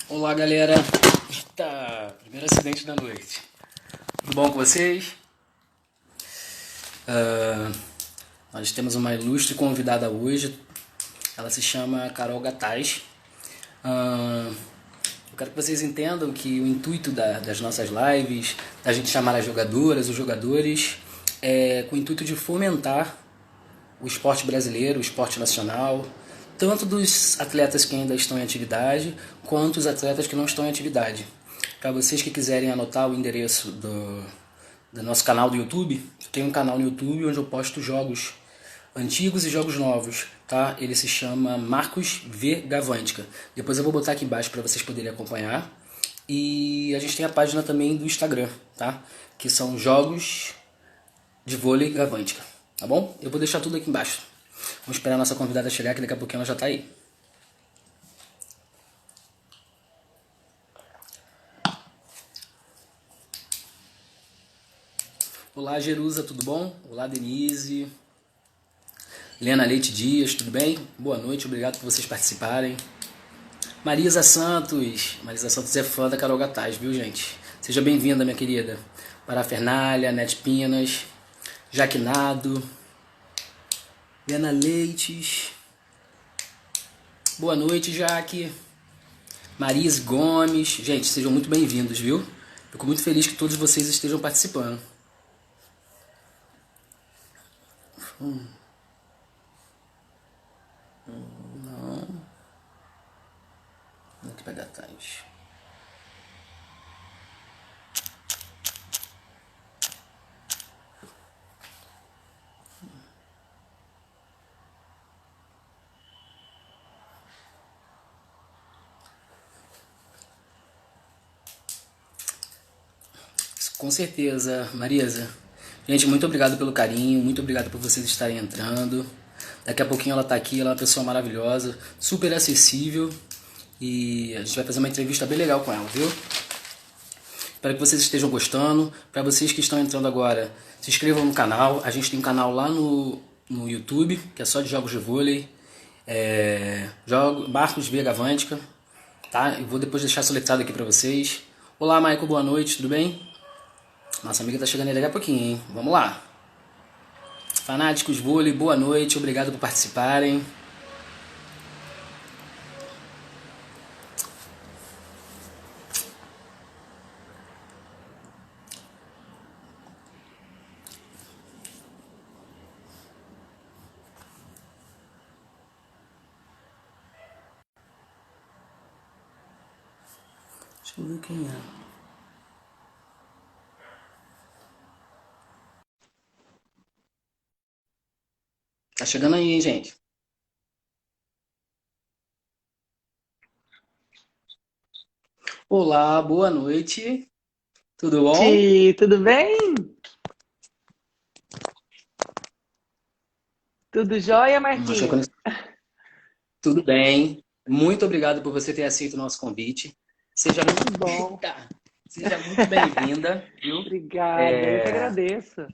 Olá, galera. Eita, primeiro acidente da noite. Tudo bom com vocês? Ah, Nós temos uma ilustre convidada hoje. Ela se chama Carol Gataz. Ah, eu quero que vocês entendam que o intuito das nossas lives, da gente chamar as jogadoras, os jogadores, é com o intuito de fomentar o esporte brasileiro, o esporte nacional, tanto dos atletas que ainda estão em atividade, quanto os atletas que não estão em atividade. Para vocês que quiserem anotar o endereço do nosso canal do YouTube, eu tenho um canal no YouTube onde eu posto jogos antigos e jogos novos, tá? Ele se chama Marcos V. Gavantica. Depois eu vou botar aqui embaixo para vocês poderem acompanhar. E a gente tem a página também do Instagram, tá? Que são Jogos de Vôlei Gavantica, tá bom? Eu vou deixar tudo aqui embaixo. Vamos esperar a nossa convidada chegar, que daqui a pouquinho ela já tá aí. Olá, Jerusa, tudo bom? Olá, Denise. Lena Leite Dias, tudo bem? Boa noite, obrigado por vocês participarem. Marisa Santos. Marisa Santos é fã da Carol Gataz, viu, gente? Seja bem-vinda, minha querida. Parafernália, Net Pinas, Jaquinado, Lena Leites. Boa noite, Jaque. Marise Gomes. Gente, sejam muito bem-vindos, viu? Fico muito feliz que todos vocês estejam participando. Aqui para Gataz. Com certeza, Marisa. Gente, muito obrigado pelo carinho, muito obrigado por vocês estarem entrando. Daqui a pouquinho ela tá aqui, ela é uma pessoa maravilhosa, super acessível. E a gente vai fazer uma entrevista bem legal com ela, viu? Espero que vocês estejam gostando. Para vocês que estão entrando agora, se inscrevam no canal. A gente tem um canal lá no YouTube, que é só de jogos de vôlei. Marcos V. Gavantica. Tá? Eu vou depois deixar soletrado aqui para vocês. Olá, Maico, boa noite, tudo bem? Nossa amiga tá chegando aí daqui a pouquinho, hein? Vamos lá. Fanáticos Vôlei, boa noite, obrigado por participarem. Deixa eu ver quem é. Tá chegando aí, hein, gente? Olá, boa noite. Tudo bom? Tudo bem? Tudo jóia, Acho que a Marquinhos? conexão- Tudo bem. Muito obrigado por você ter aceito o nosso convite. Seja muito, Que bom. Eita! Seja muito bem-vinda, viu? Obrigada, eu que agradeço.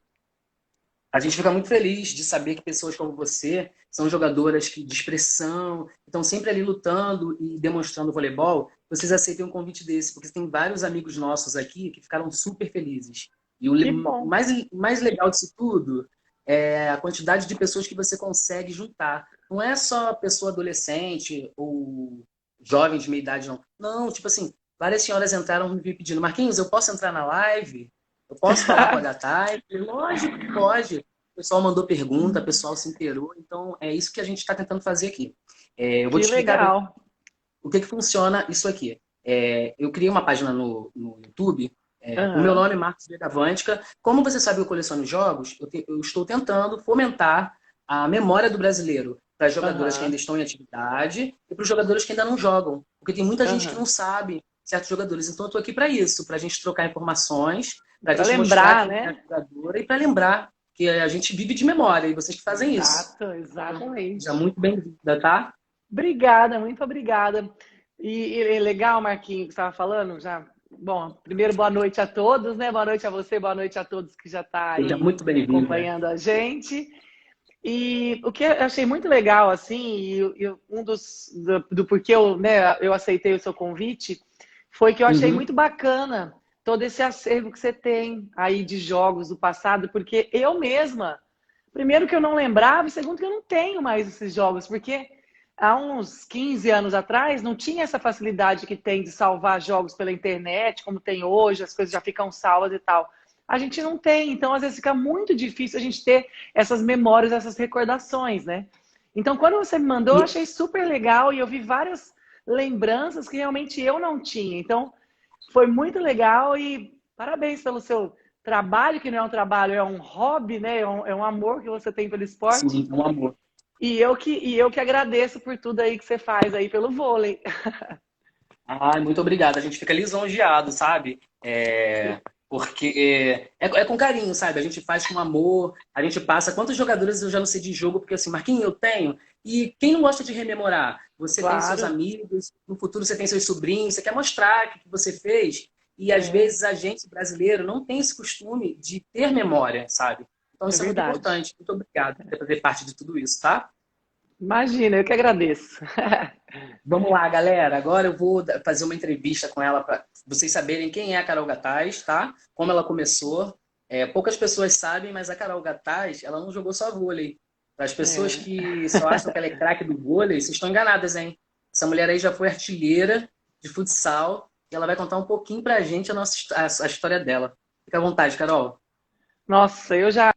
A gente fica muito feliz de saber que pessoas como você são jogadoras de expressão, estão sempre ali lutando e demonstrando voleibol. Vocês aceitem um convite desse, porque tem vários amigos nossos aqui que ficaram super felizes. E Que o bom. mais legal disso tudo é a quantidade de pessoas que você consegue juntar. Não é só pessoa adolescente ou jovem de meia idade, não. Não, tipo assim, várias senhoras entraram me pedindo, Marquinhos, eu posso entrar na live? Eu posso falar com a Gatai? Lógico que pode. O pessoal mandou pergunta, o pessoal se inteirou, então é isso que a gente está tentando fazer aqui. Eu vou Que te explicar legal. o que funciona isso aqui. Eu criei uma página no YouTube, o meu Aham, nome é Marcos Vegavantica. Como você sabe que eu coleciono jogos, eu estou tentando fomentar a memória do brasileiro para as jogadoras que ainda aham, estão em atividade e para os jogadores que ainda não jogam. Porque tem muita gente que aham. não sabe certos jogadores. Então eu estou aqui para isso, para a gente trocar informações, para a Para gente mostrar lembrar, quem é a né? jogadora e para lembrar que a gente vive de memória e vocês que fazem isso. Exato, Seja exatamente. muito bem-vinda, tá? Obrigada, muito obrigada. E é legal, Marquinhos, que você estava falando já. Bom, primeiro, boa noite a todos, né? Boa noite a você, boa noite a todos que já estão Seja aí muito bem-vinda. acompanhando a gente. E o que eu achei muito legal, assim, um do porquê eu aceitei o seu convite, foi que eu achei Uhum. muito bacana todo esse acervo que você tem aí de jogos do passado, porque eu mesma, primeiro que eu não lembrava, e segundo que eu não tenho mais esses jogos, porque há uns 15 anos atrás não tinha essa facilidade que tem de salvar jogos pela internet, como tem hoje, as coisas já ficam salvas e tal. A gente não tem, então às vezes fica muito difícil a gente ter essas memórias, essas recordações, né? Então, quando você me mandou, eu E, achei super legal e eu vi várias lembranças que realmente eu não tinha. Então, foi muito legal e parabéns pelo seu trabalho, que não é um trabalho, é um hobby, né? É um amor que você tem pelo esporte. sim, é um amor. E eu que agradeço por tudo aí que você faz aí pelo vôlei. Ai, muito obrigado. A gente fica lisonjeado, sabe? Porque é com carinho, sabe? A gente faz com amor, a gente passa. Quantos jogadores eu já não sei de jogo, porque assim, Marquinhos, eu tenho. E quem não gosta de rememorar? Você tem seus Claro, amigos, no futuro você tem seus sobrinhos, você quer mostrar o que você fez. E às é, vezes a gente brasileiro não tem esse costume de ter memória, sabe? Então é isso é muito verdade. importante. Muito obrigado por fazer parte de tudo isso, tá? Imagina, eu que agradeço. Vamos lá, galera. Agora eu vou fazer uma entrevista com ela para vocês saberem quem é a Carol Gataz, tá? Como ela começou. Poucas pessoas sabem, mas a Carol Gataz, ela não jogou só vôlei. Para as pessoas É. que só acham que ela é craque do vôlei, vocês estão enganadas, hein? Essa mulher aí já foi artilheira de futsal e ela vai contar um pouquinho pra gente a história dela. Fica à vontade, Carol. Nossa, eu já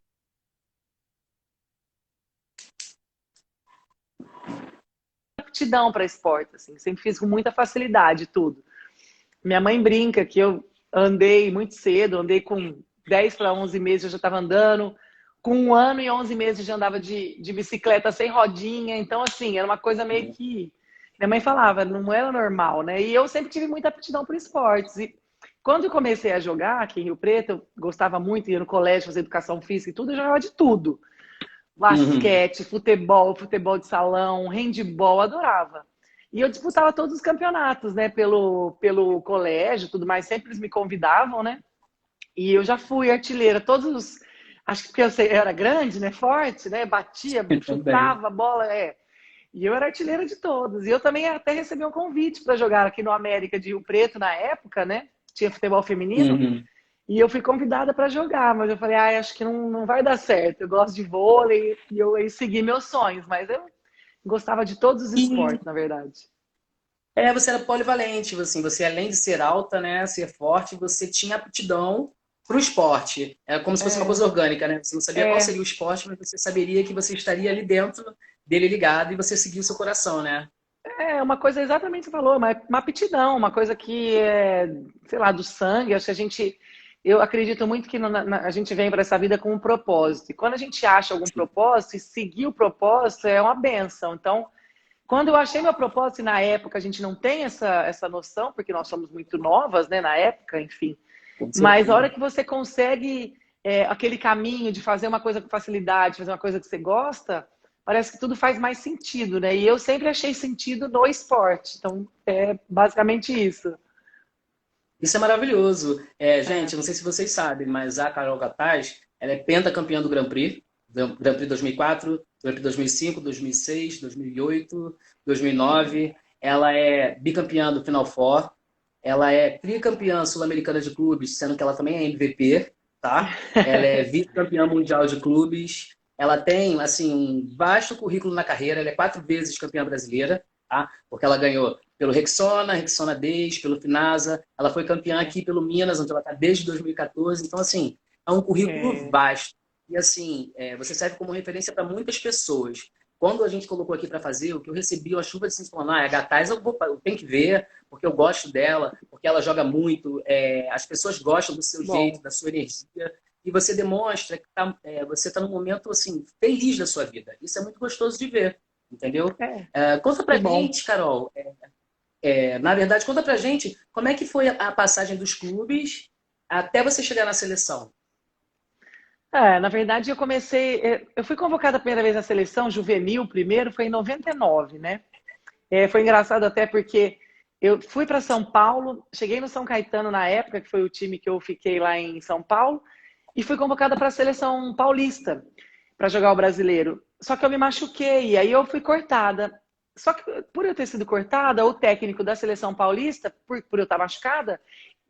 aptidão para esporte, assim, sempre fiz com muita facilidade tudo. Minha mãe brinca que eu andei muito cedo, andei com 10 para 11 meses, eu já estava andando. Com 1 ano e 11 meses, eu já andava de bicicleta sem rodinha. Então, assim, era uma coisa meio que. Minha mãe falava, não era normal, né? E eu sempre tive muita aptidão por esportes. E quando eu comecei a jogar aqui em Rio Preto, eu gostava muito, ia no colégio, fazer educação física e tudo, eu jogava de tudo. Uhum. Basquete, futebol de salão, handball, adorava. E eu disputava todos os campeonatos, né, pelo colégio, tudo mais, sempre eles me convidavam, né? E eu já fui artilheira, todos os. Acho que porque eu era grande, né? Forte, né? Batia, Também. chutava a bola, é. E eu era artilheira de todos. E eu também até recebi um convite para jogar aqui no América de Rio Preto na época, né? Tinha futebol feminino. Uhum. E eu fui convidada para jogar, mas eu falei, ah, acho que não vai dar certo. Eu gosto de vôlei e eu aí segui meus sonhos, mas eu gostava de todos os E esportes, na verdade. você era polivalente, assim, você além de ser alta, né, ser forte, você tinha aptidão para o esporte. É como se fosse uma É, coisa orgânica, né? Você não sabia qual é, seria o esporte, mas você saberia que você estaria ali dentro dele ligado e você seguia o seu coração, né? é uma coisa exatamente o que você falou, uma aptidão, uma coisa que é, sei lá, do sangue. Acho que eu acredito muito que a gente vem para essa vida com um propósito. E quando a gente acha algum propósito e seguir o propósito é uma benção. Então, quando eu achei meu propósito, e na época a gente não tem essa noção, porque nós somos muito novas, né, na época, enfim. Com Mas a hora certeza. que você consegue aquele caminho de fazer uma coisa com facilidade, fazer uma coisa que você gosta, parece que tudo faz mais sentido, né? E eu sempre achei sentido no esporte. Então, é basicamente isso. Isso é maravilhoso. É, Gente, não sei se vocês sabem, mas a Carol Gataz, ela é pentacampeã do Grand Prix. Grand Prix 2004, Grand Prix 2005, 2006, 2008, 2009. Ela é bicampeã do Final Four. Ela é tricampeã sul-americana de clubes, sendo que ela também é MVP, tá? Ela é vice-campeã mundial de clubes. Ela tem, assim, um vasto currículo na carreira. Ela é 4 vezes campeã brasileira, tá? Porque ela ganhou pelo Rexona, Rexona Days, pelo Finasa. Ela foi campeã é, aqui pelo Minas, onde ela está desde 2014. Então, assim, é um currículo é, vasto. E, assim, você serve como referência para muitas pessoas. Quando a gente colocou aqui para fazer, o que eu recebi, uma chuva de assim, falando, a Gataz eu tenho que ver, porque eu gosto dela, porque ela joga muito, as pessoas gostam do seu jeito, bom. da sua energia, e você demonstra que você está num momento assim, feliz da sua vida. Isso é muito gostoso de ver, entendeu? É, Conta que pra bom. gente, Carol. Na verdade, conta pra gente como é que foi a passagem dos clubes até você chegar na seleção. Na verdade, eu fui convocada a primeira vez na seleção juvenil, primeiro foi em 99, né? Foi engraçado até porque eu fui para São Paulo, cheguei no São Caetano na época, que foi o time que eu fiquei lá em São Paulo, e fui convocada para a seleção paulista para jogar o brasileiro. Só que eu me machuquei, e aí eu fui cortada. Só que por eu ter sido cortada, o técnico da seleção paulista, por eu estar machucada,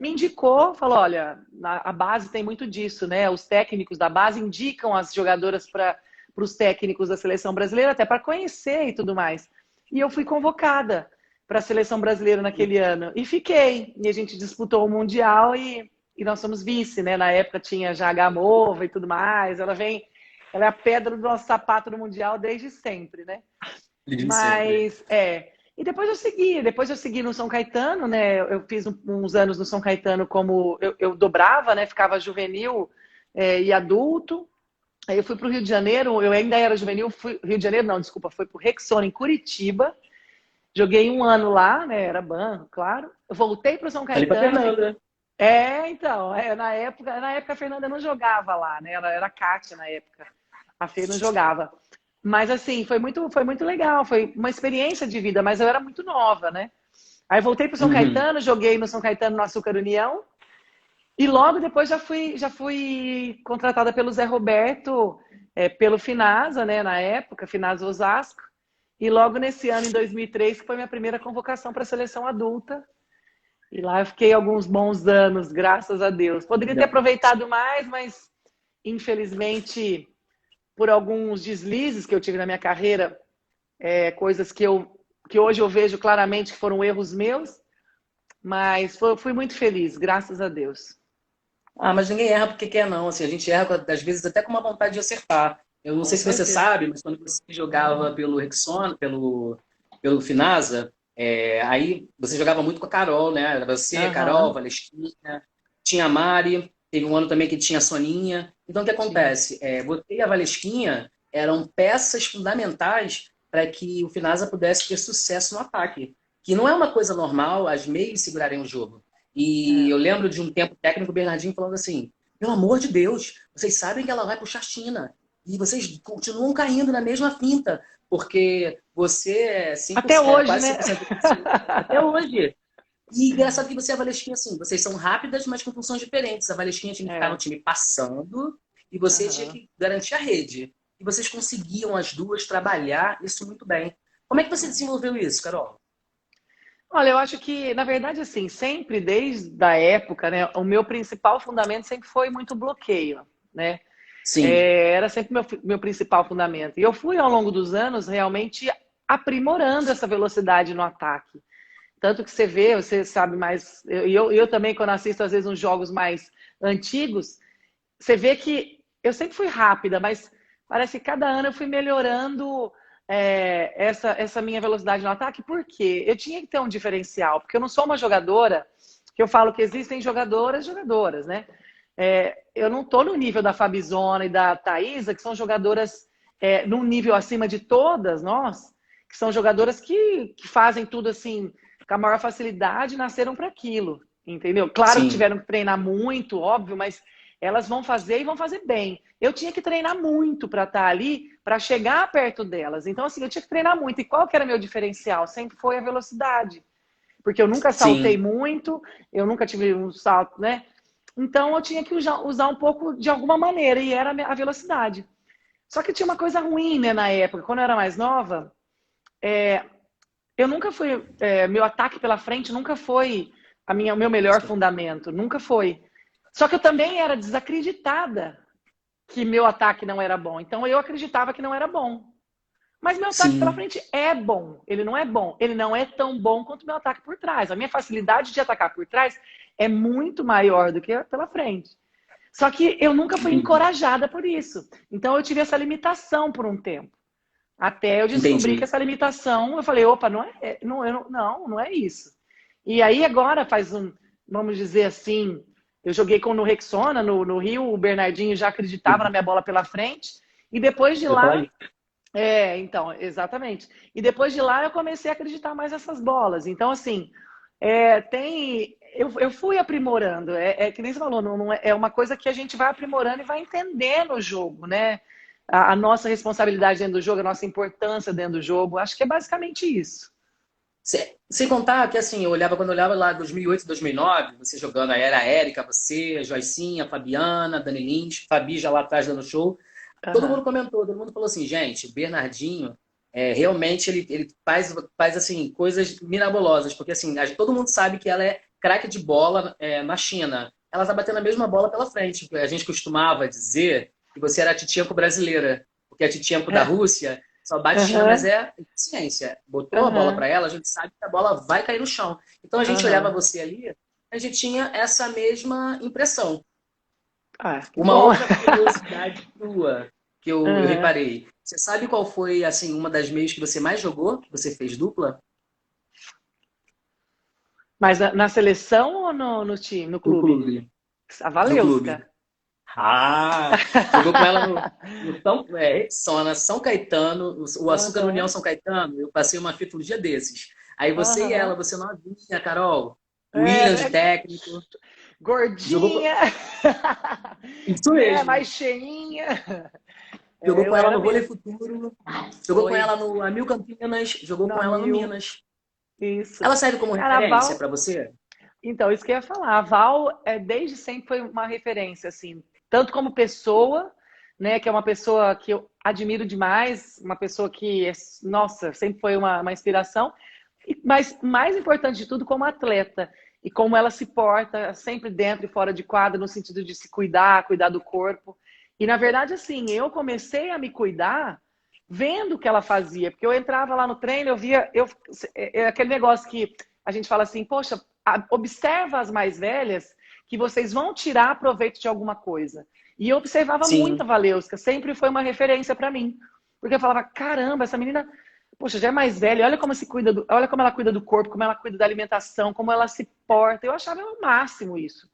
me indicou, falou, olha, a base tem muito disso, né? Os técnicos da base indicam as jogadoras para os técnicos da seleção brasileira, até para conhecer e tudo mais. E eu fui convocada para a seleção brasileira naquele ano. E fiquei. E a gente disputou o Mundial e nós somos vice, né? Na época tinha já a Gamova e tudo mais. Ela é a pedra do nosso sapato no Mundial desde sempre, né? Desde sempre. Mas, E depois eu segui no São Caetano, né? Eu fiz uns anos no São Caetano como eu dobrava, né? Ficava juvenil e adulto. Aí eu fui para o Rio de Janeiro, eu ainda era juvenil, Rio de Janeiro não, desculpa, foi para o Rexona em Curitiba. Joguei um ano lá, né? Era banco, claro. Eu voltei para o São Ali pra Caetano. Fernanda. Então, na época a Fernanda não jogava lá, né? Ela era a Kátia na época. A Fê não jogava. Mas assim, foi muito legal, foi uma experiência de vida, mas eu era muito nova, né? Aí voltei para o São Uhum. Caetano, joguei no São Caetano no Açúcar União, e logo depois já fui contratada pelo Zé Roberto, pelo Finasa, né? Na época, Finasa Osasco. E logo nesse ano, em 2003, que foi minha primeira convocação para a seleção adulta. E lá eu fiquei alguns bons anos, graças a Deus. Poderia ter aproveitado mais, mas infelizmente, por alguns deslizes que eu tive na minha carreira, coisas que hoje eu vejo claramente que foram erros meus, mas fui muito feliz, graças a Deus. Ah, mas ninguém erra porque quer, não. Assim, a gente erra, às vezes, até com uma vontade de acertar. Eu não Com sei se você certeza. sabe, mas quando você jogava pelo Rexona, pelo Finasa, aí você jogava muito com a Carol, né? Era você, a Carol, a Aham, Valesquinha, tinha a Mari, teve um ano também que tinha a Soninha. Então, o que tinha. acontece? Você e a Valesquinha eram peças fundamentais para que o Finasa pudesse ter sucesso no ataque. Que não é uma coisa normal as meias segurarem o jogo. E É. eu lembro de um tempo técnico, o Bernardinho falando assim: pelo amor de Deus, vocês sabem que ela vai puxar a China. E vocês continuam caindo na mesma finta, porque você é, Até hoje, quase né? 5% ofensivo. Até hoje. E engraçado que você e a Valesquinha, assim, vocês são rápidas, mas com funções diferentes. A Valesquinha tinha que ficar no É. time passando e você tinha Aham. que garantir a rede. E vocês conseguiam as duas trabalhar isso muito bem. Como é que você desenvolveu isso, Carol? Olha, eu acho que, na verdade, assim, sempre desde a época, né, o meu principal fundamento sempre foi muito bloqueio, né? Sim, Era sempre meu principal fundamento. E eu fui, ao longo dos anos, realmente aprimorando essa velocidade no ataque. Tanto que você vê, você sabe mais. Eu também, quando assisto, às vezes, uns jogos mais antigos, você vê que eu sempre fui rápida, mas parece que cada ano eu fui melhorando essa minha velocidade no ataque. Por quê? Eu tinha que ter um diferencial, porque eu não sou uma jogadora, que eu falo que existem jogadoras, né? Eu não estou no nível da Fabizona e da Thaisa, que são jogadoras num nível acima de todas nós, que são jogadoras que fazem tudo assim com a maior facilidade, nasceram para aquilo, entendeu? Claro que sim. tiveram que treinar muito, óbvio, mas elas vão fazer e vão fazer bem. Eu tinha que treinar muito para estar ali, para chegar perto delas. Então, assim, eu tinha que treinar muito. E qual que era meu diferencial? Sempre foi a velocidade. Porque eu nunca saltei Sim. muito, eu nunca tive um salto, né? Então, eu tinha que usar um pouco de alguma maneira, e era a velocidade. Só que tinha uma coisa ruim, né, na época. Quando eu era mais nova, eu nunca fui. Meu ataque pela frente nunca foi o meu melhor fundamento. Nunca foi. Só que eu também era desacreditada que meu ataque não era bom. Então eu acreditava que não era bom. Mas meu ataque pela Sim, frente é bom. Ele não é bom. Ele não é tão bom quanto meu ataque por trás. A minha facilidade de atacar por trás é muito maior do que pela frente. Só que eu nunca fui entendi. encorajada por isso. Então eu tive essa limitação por um tempo. Até eu descobri que Entendi. essa limitação, eu falei, opa, não é isso. E aí agora vamos dizer assim, eu joguei no Rexona, no Rio, o Bernardinho já acreditava na minha bola pela frente, e depois de Eu tô lá, aí. então, exatamente. E depois de lá eu comecei a acreditar mais nessas bolas. Então, assim, eu fui aprimorando, que nem você falou, não é uma coisa que a gente vai aprimorando e vai entendendo o jogo, né? A nossa responsabilidade dentro do jogo, a nossa importância dentro do jogo. Acho que é basicamente isso. Sem contar que, assim, quando eu olhava lá 2008, 2009, você jogando, aí era a Érica, você, a Joicinha, a Fabiana, a Dani Lins, Fabi já lá atrás dando show. Todo mundo Aham. comentou, todo mundo falou assim, gente, o Bernardinho, realmente ele faz assim, coisas mirabolosas, porque assim, todo mundo sabe que ela é craque de bola na China. Ela tá batendo a mesma bola pela frente. A gente costumava dizer que você era a Titienko brasileira, porque a Titienko da Rússia só bate China, mas Aham. é eficiência. Botou a bola Aham. para ela, a gente sabe que a bola vai cair no chão. Então a gente olhava Aham. você ali, a gente tinha essa mesma impressão. Ah, que Uma bom. outra curiosidade sua que eu Aham. reparei. Você sabe qual foi, assim, uma das meios que você mais jogou, que você fez dupla? Mas na seleção ou no time, no No clube? clube. A No clube. Valeuska. Ah! Jogou com ela no São Caetano, o Açúcar União Aham. São Caetano. Eu passei uma fita um dia desses. Aí você e ela, Aham. você novinha, Carol. William de É, técnico. Jogou gordinha. isso Né? mesmo. Mais cheinha. Jogou É, com eu ela era no Vôlei mesmo. Futuro. Jogou com Foi. ela no Amil Campinas. Jogou No com ela no Mil. Minas. Isso. Ela serve como referência Carnaval. para você? Então, isso que eu ia falar. A Val, desde sempre foi uma referência, assim, tanto como pessoa, né, que é uma pessoa que eu admiro demais, uma pessoa que, nossa, sempre foi uma inspiração, mas mais importante de tudo, como atleta. E como ela se porta sempre dentro e fora de quadra, no sentido de se cuidar, cuidar do corpo. E, na verdade, assim, eu comecei a me cuidar vendo o que ela fazia. Porque eu entrava lá no treino, eu via... aquele negócio que a gente fala assim, poxa, observa as mais velhas que vocês vão tirar proveito de alguma coisa. E eu observava muito a Sim, Valeuska, sempre foi uma referência para mim. Porque eu falava, caramba, essa menina, poxa, já é mais velha, olha como se cuida olha como ela cuida do corpo, como ela cuida da alimentação, como ela se porta. Eu achava o máximo isso.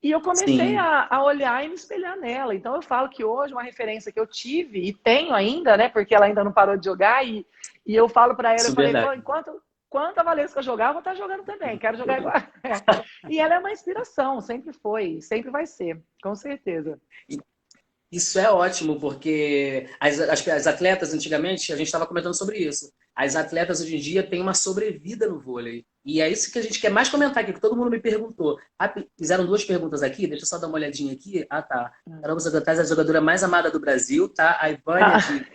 E eu comecei sim. a olhar e me espelhar nela. Então eu falo que hoje uma referência que eu tive e tenho ainda, né, porque ela ainda não parou de jogar e eu falo para ela, eu Isso é falei, verdade. enquanto a Valesca jogar, eu vou estar jogando também, quero jogar igual. E ela é uma inspiração, sempre foi, sempre vai ser, com certeza. Isso é ótimo, porque as atletas, antigamente, a gente estava comentando sobre isso. As atletas hoje em dia têm uma sobrevida no vôlei. E é isso que a gente quer mais comentar aqui, que todo mundo me perguntou. Fizeram duas perguntas aqui, deixa eu só dar uma olhadinha aqui. Ah, tá. Carol Zagatais é a jogadora mais amada do Brasil, tá? A Ivânia Ah, de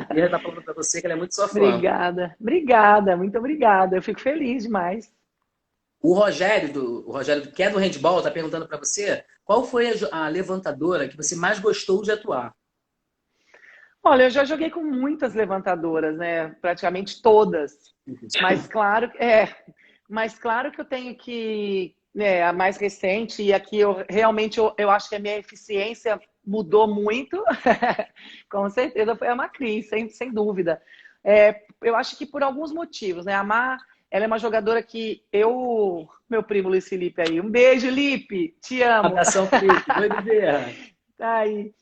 Bezerra tá falando para você que ela é muito sua fã. obrigada, obrigada, muito obrigada. Eu fico feliz demais. O Rogério, que é do handball, tá perguntando para você qual foi a levantadora que você mais gostou de atuar? Olha, eu já joguei com muitas levantadoras, né? Praticamente todas. Mas claro, mas claro que eu tenho que, né, a mais recente, e aqui eu realmente eu acho que a minha eficiência mudou muito. Com certeza foi a Macris, sem dúvida. Eu acho que por alguns motivos, né? A Má, ela é uma jogadora que meu primo Luiz Felipe aí, um beijo, Lipe, te amo. Abração, Felipe. Oi, Bezerra. Tá aí.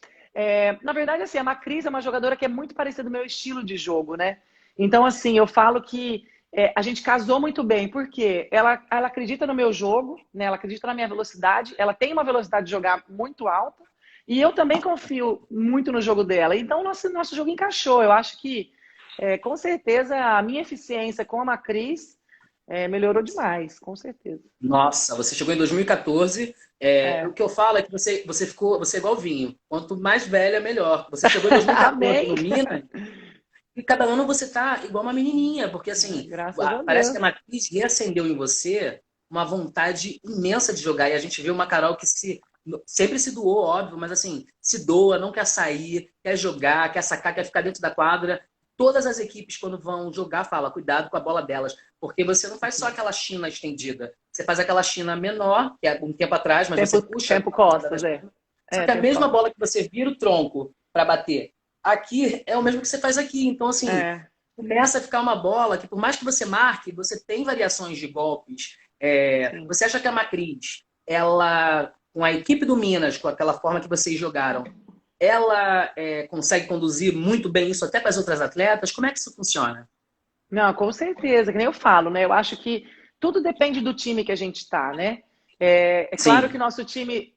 Na verdade, assim, a Macris é uma jogadora que é muito parecida do meu estilo de jogo, né? Então, assim, eu falo que a gente casou muito bem, porque ela acredita no meu jogo, né? Ela acredita na minha velocidade, ela tem uma velocidade de jogar muito alta, e eu também confio muito no jogo dela. Então, nosso jogo encaixou. Eu acho que, com certeza, a minha eficiência com a Macris melhorou demais, com certeza. Nossa, você chegou em 2014. O É. que eu falo é que você é igual vinho. Quanto mais velha, melhor. Você chegou em 2014 no Amém! Minas e cada ano você tá igual uma menininha, porque assim, Graças a parece que Deus. a matriz reacendeu em você uma vontade imensa de jogar. E a gente vê uma Carol que sempre se doou, óbvio, mas assim, se doa, não quer sair, quer jogar, quer sacar, quer ficar dentro da quadra. Todas as equipes, quando vão jogar, fala, cuidado com a bola delas, porque você não faz só aquela China estendida, você faz aquela China menor, que é um tempo atrás, mas você puxa Tempo a corda da Costas, China. Só que a tempo mesma Costas. bola que você vira o tronco para bater, aqui é o mesmo que você faz aqui. Então, assim, É, começa a ficar uma bola que, por mais que você marque, você tem variações de golpes. sim. Você acha que a Macris, ela, com a equipe do Minas, com aquela forma que vocês jogaram, ela consegue conduzir muito bem isso até para as outras atletas? Como é que isso funciona? Não, com certeza, que nem eu falo, né? Eu acho que tudo depende do time que a gente está, né? É claro que Sim, nosso time,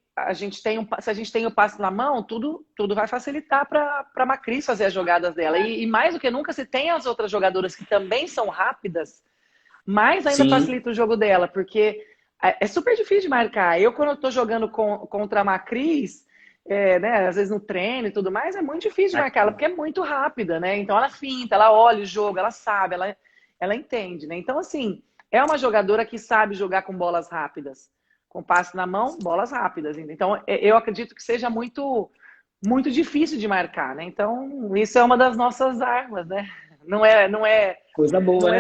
se a gente tem o passe na mão, tudo vai facilitar para a Macris fazer as jogadas dela. E mais do que nunca, se tem as outras jogadoras que também são rápidas, mais ainda sim, facilita o jogo dela, porque é super difícil de marcar. Eu, quando eu tô jogando contra a Macris, né, às vezes no treino e tudo mais, é muito difícil de marcar ela, Aqui. porque é muito rápida, né? Então ela finta, ela olha o jogo, ela sabe, ela entende, né? Então, assim, é uma jogadora que sabe jogar com bolas rápidas. Com passe na mão, bolas rápidas. Então, eu acredito que seja muito difícil de marcar, né? Então, isso é uma das nossas armas, né? Não é, não é, Coisa boa, né?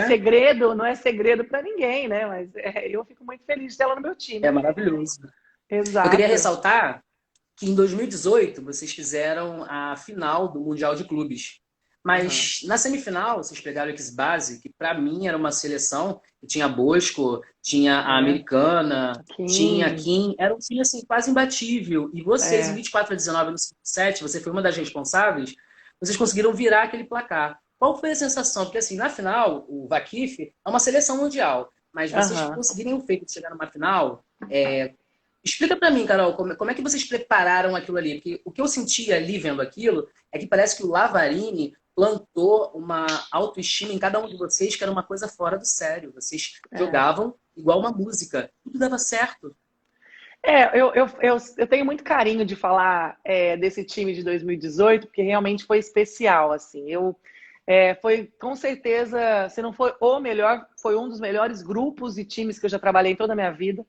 não é segredo para ninguém, né? Mas eu fico muito feliz dela no meu time. É maravilhoso. Eu queria Exato. ressaltar que em 2018 vocês fizeram a final do Mundial de Clubes. Uhum. Mas na semifinal, vocês pegaram a X-Base, que para mim era uma seleção que tinha Bosco, tinha a É. Americana, tinha a Kim, Kim, era um time assim, quase imbatível. E vocês, em é. 24-19 no 7, você foi uma das responsáveis, vocês conseguiram virar aquele placar. Qual foi a sensação? Porque assim, na final, o Vakif é uma seleção mundial, mas vocês Aham. conseguirem o feito de chegar numa final, explica pra mim, Carol, como é que vocês prepararam aquilo ali? Porque o que eu senti ali vendo aquilo é que parece que o Lavarini plantou uma autoestima em cada um de vocês que era uma coisa fora do sério. Vocês É. jogavam igual uma música. Tudo dava certo. Eu tenho muito carinho de falar desse time de 2018, porque realmente foi especial, assim. Foi, com certeza, se não foi o melhor, foi um dos melhores grupos e times que eu já trabalhei em toda a minha vida.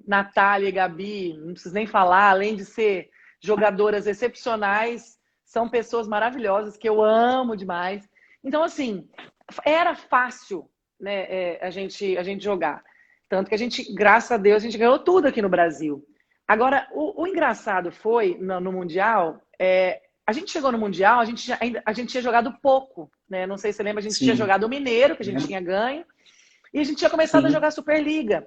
Natália e Gabi, não preciso nem falar, além de ser jogadoras excepcionais, são pessoas maravilhosas que eu amo demais. Então, assim, era fácil, né, a gente jogar. Tanto que a gente, graças a Deus, a gente ganhou tudo aqui no Brasil. Agora, o engraçado foi, no Mundial, a gente chegou no Mundial, a gente tinha jogado pouco, né? Não sei se você lembra, a gente tinha Sim. jogado o Mineiro, que a gente tinha ganho, e a gente tinha começado a Sim. jogar a Superliga.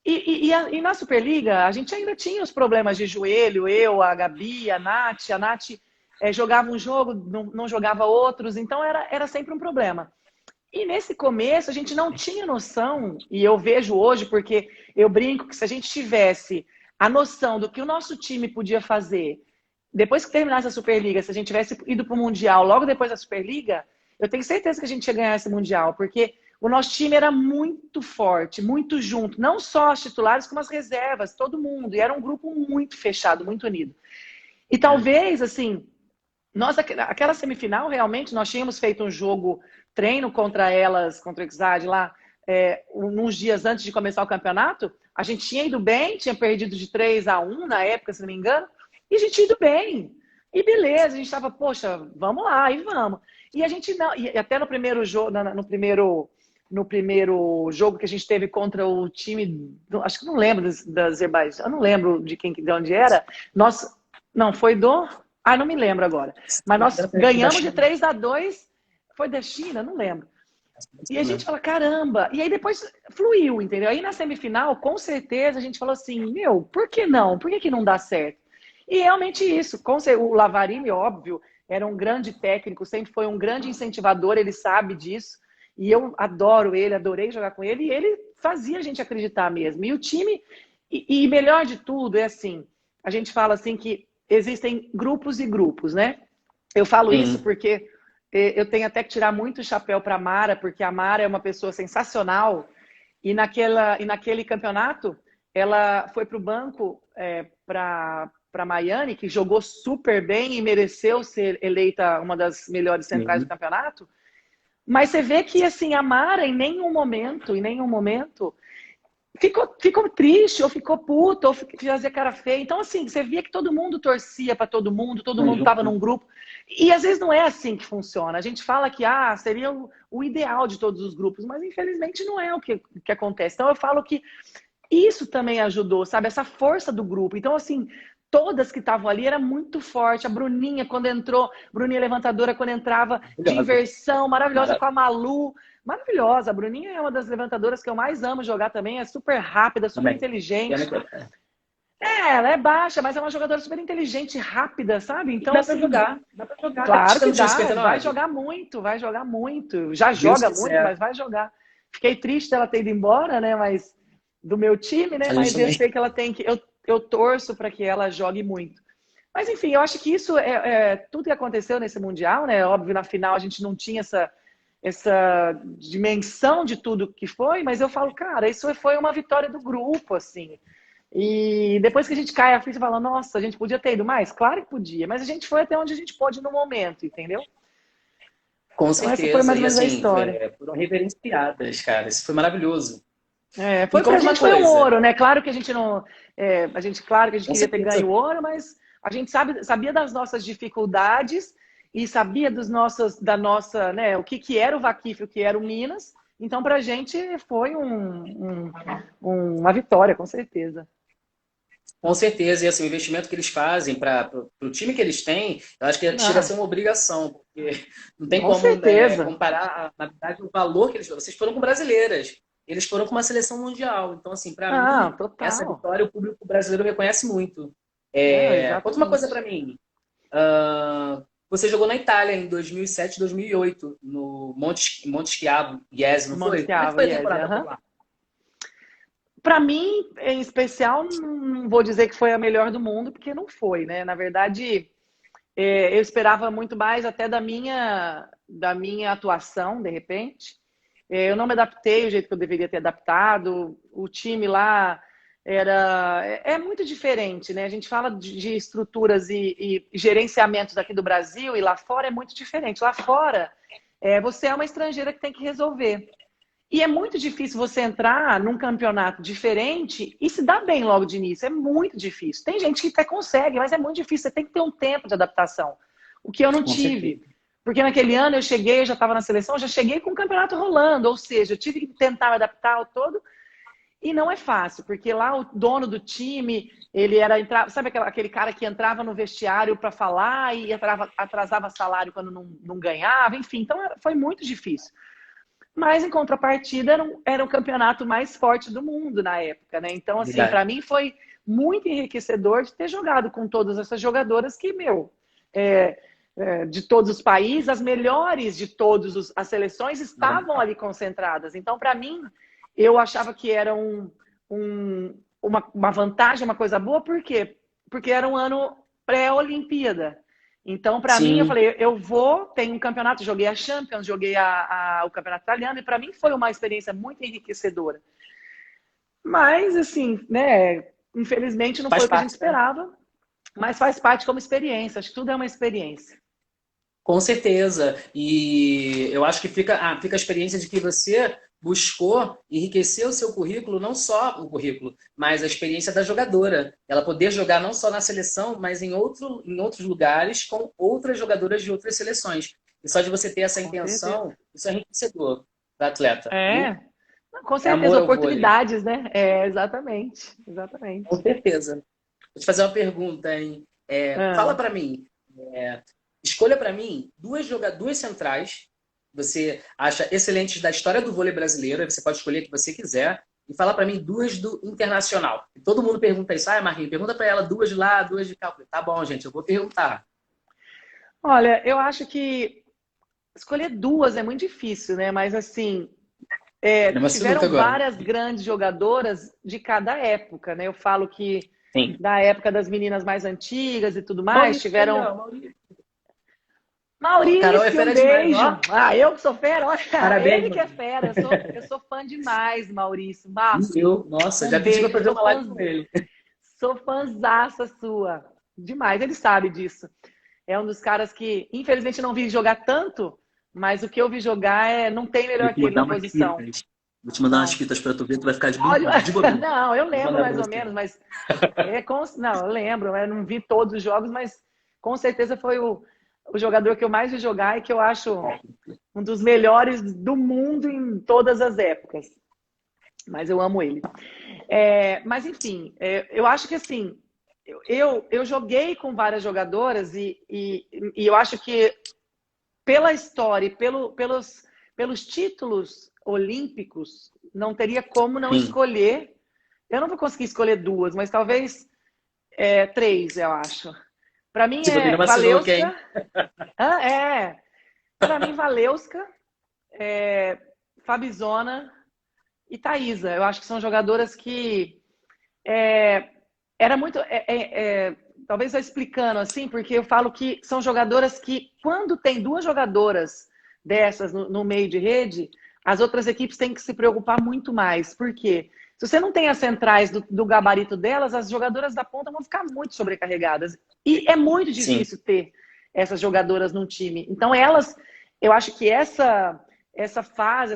E na Superliga, a gente ainda tinha os problemas de joelho, eu, a Gabi, a Nath jogava um jogo, não jogava outros, então era sempre um problema. E nesse começo, a gente não tinha noção, e eu vejo hoje, porque eu brinco que se a gente tivesse a noção do que o nosso time podia fazer, depois que terminasse a Superliga, se a gente tivesse ido para o Mundial logo depois da Superliga, eu tenho certeza que a gente ia ganhar esse Mundial, porque o nosso time era muito forte, muito junto, não só as titulares, como as reservas, todo mundo, e era um grupo muito fechado, muito unido. E É. talvez, assim, nós, aquela semifinal, realmente, nós tínhamos feito um jogo treino contra elas, contra o Exad lá, uns dias antes de começar o campeonato. A gente tinha ido bem, tinha perdido de 3-1 na época, se não me engano, e a gente tinha ido bem. E beleza, a gente estava, poxa, vamos lá, e vamos. E a gente não, e até no primeiro jogo, no primeiro jogo que a gente teve contra o time, acho que não lembro da Azerbaijão, eu não lembro de onde era. Nós, não, foi do não me lembro agora. Mas nós Da ganhamos de China. 3-2. Foi da China? Não lembro. E a gente fala, caramba. E aí depois fluiu, entendeu? Aí na semifinal, com certeza, a gente falou assim, meu, por que não? Por que não dá certo? E realmente isso. O Lavarini, óbvio, era um grande técnico, sempre foi um grande incentivador, ele sabe disso. E eu adoro ele, adorei jogar com ele. E ele fazia a gente acreditar mesmo. E o time... E melhor de tudo, é assim, a gente fala assim que existem grupos e grupos, né? Eu falo isso Sim. porque eu tenho até que tirar muito o chapéu para a Mara, porque a Mara é uma pessoa sensacional. E naquele campeonato, ela foi para o banco para Miami, que jogou super bem e mereceu ser eleita uma das melhores centrais do Sim. campeonato. Mas você vê que assim, a Mara, em nenhum momento, ficou triste, ou ficou puto, ou fazia cara feia. Então, assim, você via que todo mundo torcia para todo mundo estava num grupo. E às vezes não é assim que funciona. A gente fala que seria o ideal de todos os grupos, mas infelizmente não é o que acontece. Então eu falo que isso também ajudou, sabe? Essa força do grupo. Então, assim, todas que estavam ali era muito forte. A Bruninha, quando entrou, Bruninha levantadora, quando entrava de Maravilhosa. inversão, maravilhosa com a Maravilhosa. Malu. Maravilhosa. A Bruninha é uma das levantadoras que eu mais amo jogar também. É super rápida, super Também. Pena inteligente. que Ela é baixa, mas é uma jogadora super inteligente, rápida, sabe? Então, dá pra assim, jogar. Dá pra jogar. Tá claro que custando tinha dá. 59? Vai jogar muito. Já Deus joga muito, quiser. mas vai jogar. Fiquei triste dela ter ido embora, né? Mas do meu time, né? A gente Mas eu também. sei que ela tem que. Eu torço para que ela jogue muito. Mas enfim, eu acho que isso tudo que aconteceu nesse Mundial, né? Óbvio, na final a gente não tinha essa dimensão de tudo que foi, mas eu falo, cara, isso foi uma vitória do grupo, assim. E depois que a gente cai a ficha, fala, nossa, a gente podia ter ido mais? Claro que podia, mas a gente foi até onde a gente pôde no momento, entendeu? Com Então essa foi certeza. mais ou E menos a assim, história. foram reverenciadas, cara. Isso foi maravilhoso. Me Foi pra conta uma gente foi um coisa. ouro, né? Claro que a gente não. Claro que a gente Com queria ter certeza. ganho ouro, mas a gente sabia das nossas dificuldades e sabia da nossa, né, o que era o Vaquife, o que era o Minas. Então, pra gente foi uma vitória, com certeza. Com certeza, e assim, o investimento que eles fazem para o time que eles têm, eu acho que chega a Ah, ser uma obrigação, porque não tem com como, né, certeza. comparar, na verdade, o valor que eles foram. Vocês foram com brasileiras, eles foram com uma seleção mundial. Então, assim, para Ah, mim, essa total. vitória o público brasileiro reconhece muito. Não, Conta uma coisa exatamente. para mim. Você jogou na Itália em 2007, 2008, no Monte Schiavo, Yes, não Montes foi? Como é que Chiavo, foi a yes, temporada por aham. lá? Para mim, em especial, não vou dizer que foi a melhor do mundo, porque não foi, né? Na verdade, eu esperava muito mais até da minha atuação, de repente. Eu não me adaptei do jeito que eu deveria ter adaptado. O time lá é muito diferente, né? A gente fala de estruturas e gerenciamentos aqui do Brasil e lá fora é muito diferente. Lá fora, você é uma estrangeira que tem que resolver. E é muito difícil você entrar num campeonato diferente e se dar bem logo de início. É muito difícil. Tem gente que até consegue, mas é muito difícil. Você tem que ter um tempo de adaptação. O que eu não Com tive. certeza. Porque naquele ano eu cheguei, eu já estava na seleção, já cheguei com o campeonato rolando. Ou seja, eu tive que tentar me adaptar ao todo. E não é fácil, porque lá o dono do time, ele sabe aquele cara que entrava no vestiário para falar e atrasava salário quando não ganhava, enfim. Então foi muito difícil. Mas, em contrapartida, era o campeonato mais forte do mundo na época, né? Então, assim, para Verdade. mim foi muito enriquecedor de ter jogado com todas essas jogadoras que, é, de todos os países, as melhores de todas as seleções estavam ali concentradas. Então, para mim, eu achava que era uma vantagem, uma coisa boa, por quê? Porque era um ano pré-Olimpíada. Então, para mim, eu Sim, falei, tem um campeonato, joguei a Champions, joguei o campeonato italiano, e para mim foi uma experiência muito enriquecedora. Mas, assim, né, infelizmente não foi faz o que a gente parte, né? esperava, mas faz parte como experiência, acho que tudo é uma experiência. Com certeza. E eu acho que fica a experiência de que você buscou enriquecer o seu currículo, não só o currículo, mas a experiência da jogadora. Ela poder jogar não só na seleção, mas em outros lugares com outras jogadoras de outras seleções. E só de você ter essa Com certeza. intenção, isso é enriquecedor para atleta, viu? É, com É certeza, amor ao vôlei. oportunidades, né? Exatamente, Com exatamente. certeza. Vou te fazer uma pergunta, hein? Fala Ah, para mim. é, Escolha para mim duas centrais que você acha excelentes da história do vôlei brasileiro. Aí você pode escolher o que você quiser. E fala para mim duas do internacional. E todo mundo pergunta isso. Ah, Marinho, pergunta para ela duas de lá, duas de cá. Eu falei, tá bom, gente, eu vou perguntar. olha, eu acho que escolher duas é muito difícil, né? Mas assim, É uma sinuca tiveram agora. várias grandes jogadoras de cada época, né? Eu falo que Sim. da época das meninas mais antigas e tudo mais, Maurício aí, tiveram ó. Maurício. Ó, Carol é Maurício, um fera demais, beijo. ó. Ah, eu que sou fera, olha, Parabéns, ele que é Maurício. fera. Eu sou fã demais do Maurício. E eu, nossa, Um já pedi para beijo. fazer uma live com ele. Sou fãzaça sua. Demais, ele sabe disso. É um dos caras que, infelizmente, não vi jogar tanto, mas o que eu vi jogar não tem Vou melhor te que ele mandar na umas posição. fitas. Vou te mandar umas Não. fitas para tu ver, tu vai ficar Olha, de bobeira. não, eu Vou lembro mandar para mais ou você. menos, mas não, eu lembro, eu não vi todos os jogos, mas com certeza foi o jogador que eu mais vi jogar e que eu acho um dos melhores do mundo em todas as épocas. Mas eu amo ele. Mas enfim, eu acho que assim, eu joguei com várias jogadoras e eu acho que pela história e pelos títulos olímpicos, não teria como não Sim. escolher. Eu não vou conseguir escolher duas, mas talvez três, eu acho. Para mim Se bobear é uma sinuca, hein? Valeuska. Para mim, Valeuska, Fabizona e Thaisa. Eu acho que são jogadoras que era muito. Talvez eu explicando assim, porque eu falo que são jogadoras que, quando tem duas jogadoras dessas no meio de rede, as outras equipes têm que se preocupar muito mais. Por quê? Se você não tem as centrais do gabarito delas, as jogadoras da ponta vão ficar muito sobrecarregadas. E é muito Sim. difícil ter essas jogadoras num time. Então, eu acho que essa fase,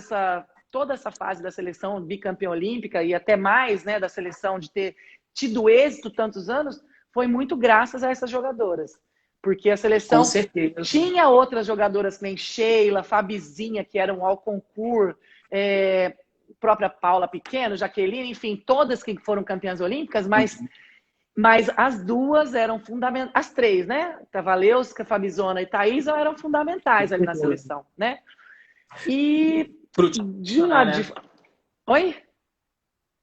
toda essa fase da seleção bicampeã olímpica e até mais, né, da seleção de ter tido êxito tantos anos, foi muito graças a essas jogadoras. Porque a Com seleção certeza. tinha outras jogadoras que nem Sheila, Fabizinha, que eram ao concurso, própria Paula Pequeno, Jaqueline, enfim, todas que foram campeãs olímpicas, mas as duas eram fundamentais, as três, né? Valeuska, Fabizona e Thaisa eram fundamentais ali na seleção, né? E Pro time de um funcionar, lado né? de... Oi?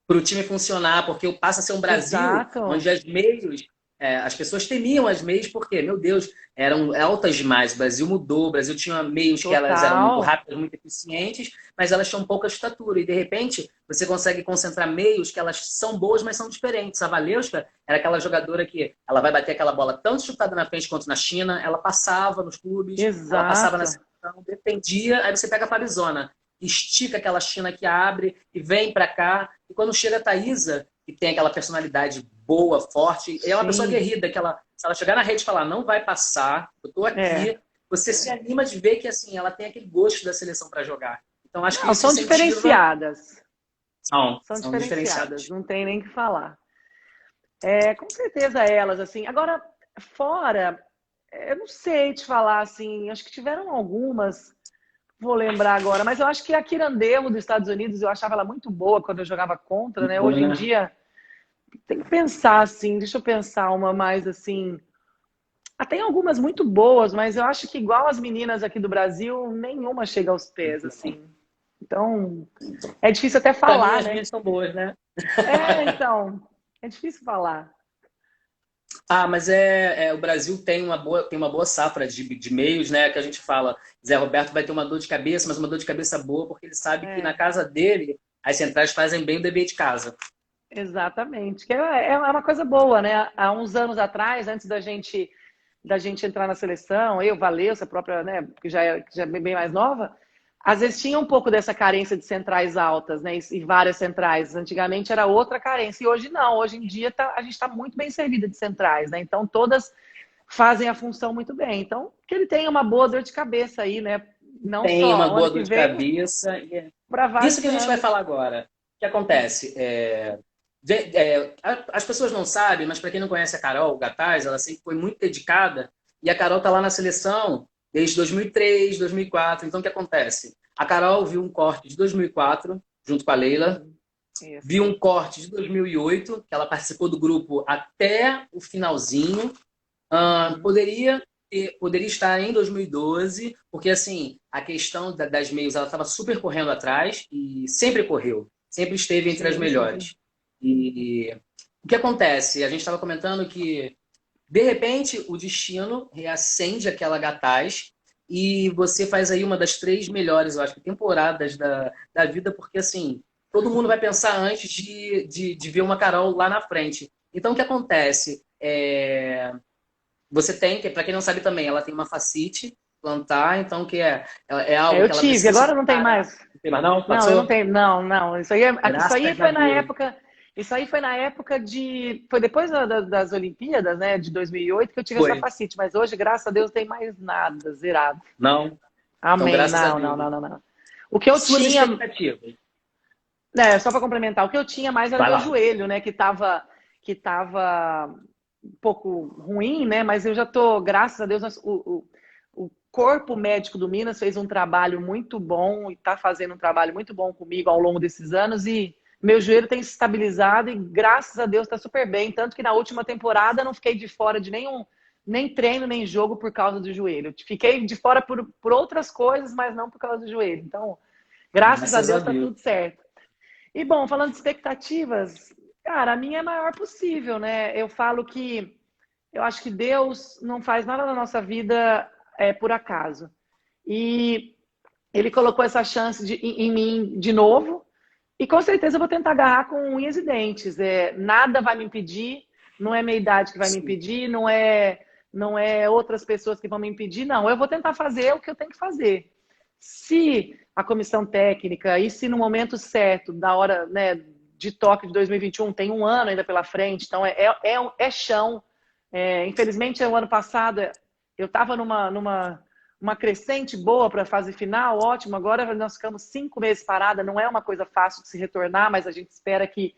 Para o time funcionar, porque passa a ser um Brasil Exato. onde as meios, as pessoas temiam as meios porque, meu Deus, eram altas demais. O Brasil mudou, o Brasil tinha meios que elas eram muito Total. rápidas, muito eficientes, mas elas tinham pouca estatura. E, de repente, você consegue concentrar meios que elas são boas, mas são diferentes. A Valeuska era aquela jogadora que ela vai bater aquela bola tanto chutada na frente quanto na China, ela passava nos clubes, ela passava na Exato. seleção, defendia, aí você pega a Farizona, estica aquela China que abre e vem para cá. E quando chega a Thaisa, que tem aquela personalidade boa, forte, é uma pessoa Sim. aguerrida, que ela, se ela chegar na rede e falar, não vai passar, eu tô É. aqui, você se anima de ver que assim, ela tem aquele gosto da seleção para jogar. Então acho que Não, isso são incentiva. diferenciadas. São, São são diferenciadas. diferenciadas. Não tem nem o que falar. Com certeza elas, assim. Agora, fora, eu não sei te falar, assim, acho que tiveram algumas, vou lembrar agora, mas eu acho que a Kirandelo dos Estados Unidos, eu achava ela muito boa quando eu jogava contra, né? Hoje em Né? dia, tem que pensar, assim, deixa eu pensar uma mais, assim... Tem algumas muito boas, mas eu acho que igual as meninas aqui do Brasil, nenhuma chega aos pés, assim. Então, é difícil até Para mim, falar, as né? minhas são boas, né? Então, é difícil falar. Ah, mas o Brasil tem uma boa safra de meios, né? Que a gente fala, Zé Roberto vai ter uma dor de cabeça, mas uma dor de cabeça boa, porque ele sabe que na É, casa dele as centrais fazem bem o dever de casa. exatamente. Que é uma coisa boa, né? Há uns anos atrás, antes da gente entrar na seleção, eu, Valeu, a própria, né, que já é bem mais nova, às vezes tinha um pouco dessa carência de centrais altas, né, e várias centrais. Antigamente era outra carência, e hoje não. Hoje em dia a gente está muito bem servida de centrais, né? Então todas fazem a função muito bem. Então, que ele tenha uma boa dor de cabeça aí, né? Não Tem uma só o ano boa que dor de vem, cabeça. para Isso vários que a gente vai anos. falar agora. O que acontece? As pessoas não sabem, mas para quem não conhece a Carol Gataz, ela sempre foi muito dedicada e a Carol está lá na seleção desde 2003, 2004. Então, o que acontece? A Carol viu um corte de 2004, junto com a Leila, viu Isso. um corte de 2008, que ela participou do grupo até o finalzinho. Uhum. Poderia estar em 2012, porque assim, a questão das meios, ela estava super correndo atrás e sempre correu, sempre esteve entre as Sim, sim. melhores. E o que acontece? A gente estava comentando que, de repente, o destino reacende aquela Gataz e você faz aí uma das três melhores, eu acho, temporadas da vida, porque assim, todo mundo vai pensar antes de ver uma Carol lá na frente. Então, o que acontece? Você tem, que para quem não sabe também, ela tem uma fascite plantar, então é algo Eu que ela tive, precisa se agora não tem preparar. mais. Não tem mais não? Não, eu não Passou? tenho. Não, não. Isso aí Graças a foi na Deus. época. Isso aí foi na época de. Foi depois das Olimpíadas, né? De 2008 que eu tive essa Foi. facite. Mas hoje, graças a Deus, não tem mais nada. Zerado. Não? Então, Amém. graças a Não, não, Deus. não, não, não. O que eu Suas tinha. expectativas. Só para complementar, o que eu tinha mais era o Vai meu lá. joelho, né? Que tava um pouco ruim, né? Mas eu já tô, graças a Deus, o corpo médico do Minas fez um trabalho muito bom e está fazendo um trabalho muito bom comigo ao longo desses anos e meu joelho tem se estabilizado e graças a Deus está super bem. Tanto que na última temporada não fiquei de fora de nem treino, nem jogo por causa do joelho. Fiquei de fora por outras coisas, mas não por causa do joelho. Então, graças a Graças a Deus está Deus. tudo certo. E bom, falando de expectativas, cara, a minha é a maior possível, né? Eu falo que eu acho que Deus não faz nada na nossa vida por acaso. E Ele colocou essa chance em mim de novo. E com certeza eu vou tentar agarrar com unhas e dentes. Nada vai me impedir, não é minha idade que vai me Sim. impedir, não é outras pessoas que vão me impedir, não. Eu vou tentar fazer o que eu tenho que fazer. Se a comissão técnica, e se no momento certo, da hora, né, de Tóquio de 2021, tem um ano ainda pela frente, então é chão. Infelizmente, o ano passado eu estava numa crescente boa para a fase final, ótimo. Agora nós ficamos 5 meses parada, não é uma coisa fácil de se retornar, mas a gente espera que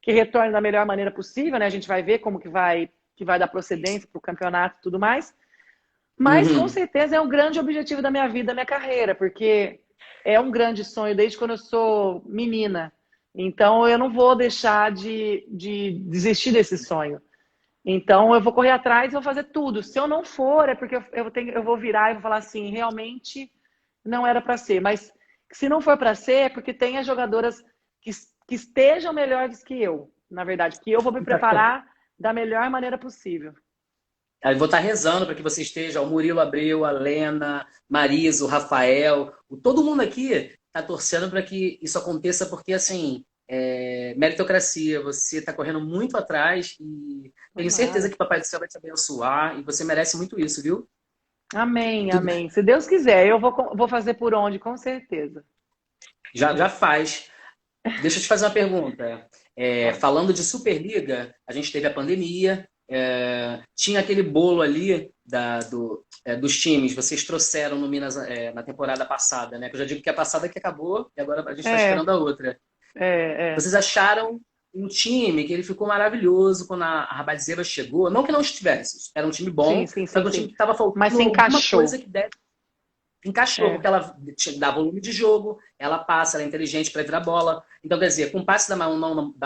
retorne da melhor maneira possível, né? A gente vai ver como que vai dar procedência para o campeonato e tudo mais. Mas com Uhum. certeza é um grande objetivo da minha vida, da minha carreira, porque é um grande sonho desde quando eu sou menina. Então eu não vou deixar de desistir desse sonho. Então eu vou correr atrás e vou fazer tudo. Se eu não for, é porque eu vou virar e vou falar assim, realmente não era para ser. Mas se não for para ser, é porque tem as jogadoras que estejam melhores que eu, na verdade, que eu vou me preparar da melhor maneira possível. Eu vou estar rezando para que você esteja, o Murilo Abreu, a Lena, Marisa, o Rafael, todo mundo aqui está torcendo para que isso aconteça, porque, assim, meritocracia, você está correndo muito atrás e tenho certeza Tomara. que o Papai do Céu vai te abençoar e você merece muito isso, viu? Amém, Tudo, amém. Se Deus quiser, eu vou fazer por onde, com certeza. já faz. Deixa eu te fazer uma pergunta. Pode. Falando de Superliga, a gente teve a pandemia, tinha aquele bolo ali dos times, vocês trouxeram no Minas na temporada passada, né? Que eu já digo que a passada que acabou e agora a gente está É, esperando a outra. é. Vocês acharam um time que ele ficou maravilhoso quando a Rabadzeba chegou? Não que não estivesse, era um time Sim, bom, sim, só sim, que um time sim. que estava Mas faltando se alguma coisa encaixou. que desse encaixou, É, porque ela dá volume de jogo, ela passa, ela é inteligente para virar bola. Então, quer dizer, com o passe da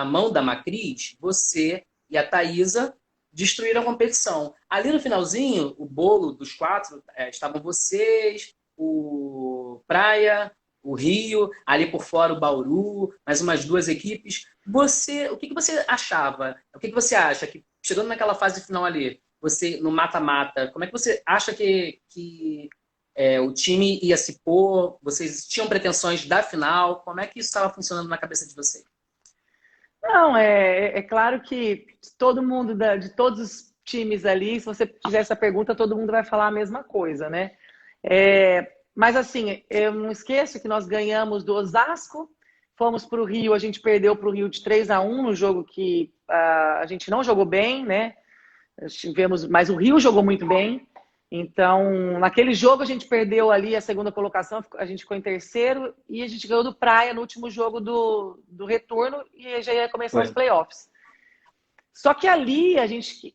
mão da Macris, você e a Thaísa destruíram a competição. Ali no finalzinho, o bolo dos quatro, estavam vocês, o Praia, o Rio, ali por fora o Bauru, mais umas duas equipes. O que você achava? O que você acha que chegando naquela fase final ali, você no mata-mata, como é que você acha que o time ia se pôr? Vocês tinham pretensões da final? Como é que isso estava funcionando na cabeça de vocês? não, é claro que todo mundo, de todos os times ali, se você fizer essa pergunta, todo mundo vai falar a mesma coisa, né? Mas assim, eu não esqueço que nós ganhamos do Osasco, fomos para o Rio, a gente perdeu para o Rio de 3-1 no jogo que a gente não jogou bem, né? Tivemos, mas o Rio jogou muito bem. Então, naquele jogo a gente perdeu ali a segunda colocação, a gente ficou em terceiro e a gente ganhou do Praia no último jogo do retorno e já ia começar Foi. os playoffs. Só que ali a gente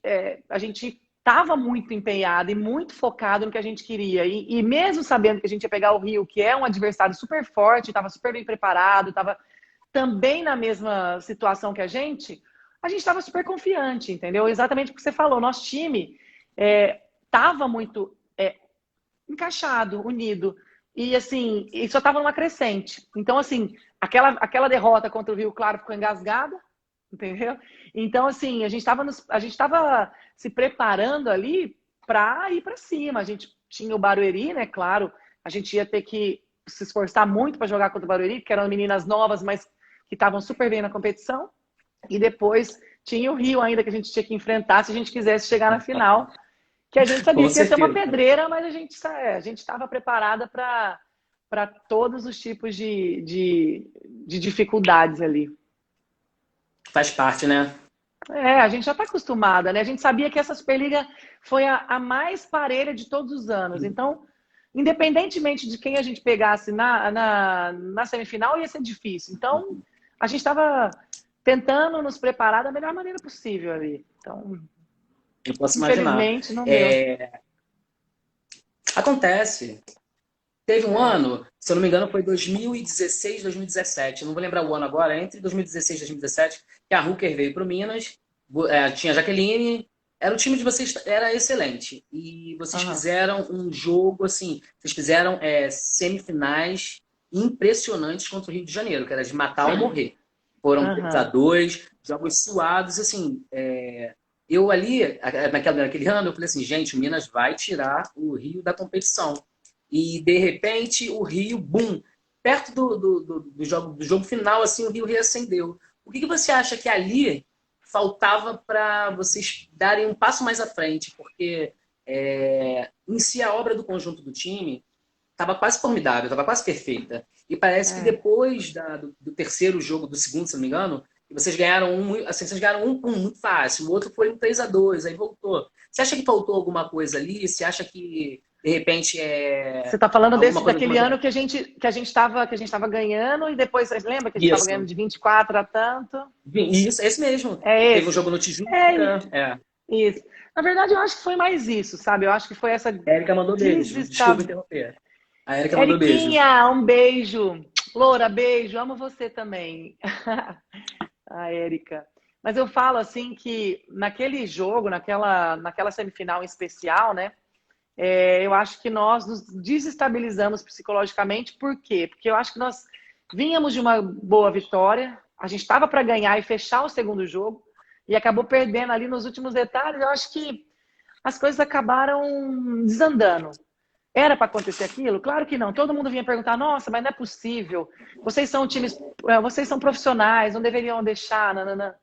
estava muito empenhado e muito focado no que a gente queria. E mesmo sabendo que a gente ia pegar o Rio, que é um adversário super forte, estava super bem preparado, estava também na mesma situação que a gente estava super confiante, entendeu? Exatamente o que você falou. Nosso time estava muito encaixado, unido. E assim, e só estava numa crescente. Então, assim, aquela derrota contra o Rio Claro ficou engasgada, entendeu? Então, assim, a gente estava se preparando ali para ir para cima. A gente tinha o Barueri, né? Claro, a gente ia ter que se esforçar muito para jogar contra o Barueri, porque eram meninas novas, mas que estavam super bem na competição. E depois tinha o Rio ainda que a gente tinha que enfrentar se a gente quisesse chegar na final, que a gente Com sabia que ia ser uma certeza. pedreira, mas a gente estava preparada para todos os tipos de dificuldades ali. Faz parte, né? A gente já está acostumada, né? A gente sabia que essa Superliga foi a mais parelha de todos os anos. Então, independentemente de quem a gente pegasse na semifinal, ia ser difícil. Então, a gente estava tentando nos preparar da melhor maneira possível ali. Então, Eu posso imaginar. infelizmente, não deu. Acontece. Teve um É. ano, se eu não me engano, foi 2016, 2017. Não vou lembrar o ano agora, entre 2016 e 2017, que a Hooker veio para o Minas. Tinha a Jaqueline. Era o time de vocês, era excelente. E vocês Aham, fizeram um jogo, assim, vocês fizeram semifinais impressionantes contra o Rio de Janeiro, que era de matar ou morrer. Foram 3 a aham. 2 jogos suados, assim. Eu ali, naquele ano, eu falei assim, gente, o Minas vai tirar o Rio da competição. E, de repente, o Rio, bum, perto do jogo final, assim, o Rio reacendeu. O que você acha que ali faltava para vocês darem um passo mais à frente? Porque em si a obra do conjunto do time estava quase formidável, estava quase perfeita. E parece que É. depois do terceiro jogo, do segundo, se não me engano, vocês ganharam assim, vocês ganharam um muito fácil, o outro foi um 3-2, aí voltou. Você acha que faltou alguma coisa ali? Você acha que, de repente, Você está falando alguma desse coisa, daquele alguma ano que a gente estava ganhando e depois, vocês lembram que a gente estava ganhando Isso. de 24 a tanto? Isso, é esse mesmo. É Teve um esse? jogo no É Tijuca. É. isso. Na verdade, eu acho que foi mais isso, sabe? Eu acho que foi essa A Erika mandou beijo. Desculpa desestabilização. interromper. A Erika mandou beijo. Eriquinha, um beijo. Loura, beijo. Amo você também. A Érica. Mas eu falo assim que naquele jogo, naquela semifinal em especial, né? Eu acho que nós nos desestabilizamos psicologicamente. Por quê? Porque eu acho que nós vínhamos de uma boa vitória, a gente estava para ganhar e fechar o segundo jogo, e acabou perdendo ali nos últimos detalhes. Eu acho que as coisas acabaram desandando. Era para acontecer aquilo? Claro que não. Todo mundo vinha perguntar: nossa, mas não é possível. Vocês são times, vocês são profissionais, não deveriam deixar. Nanana.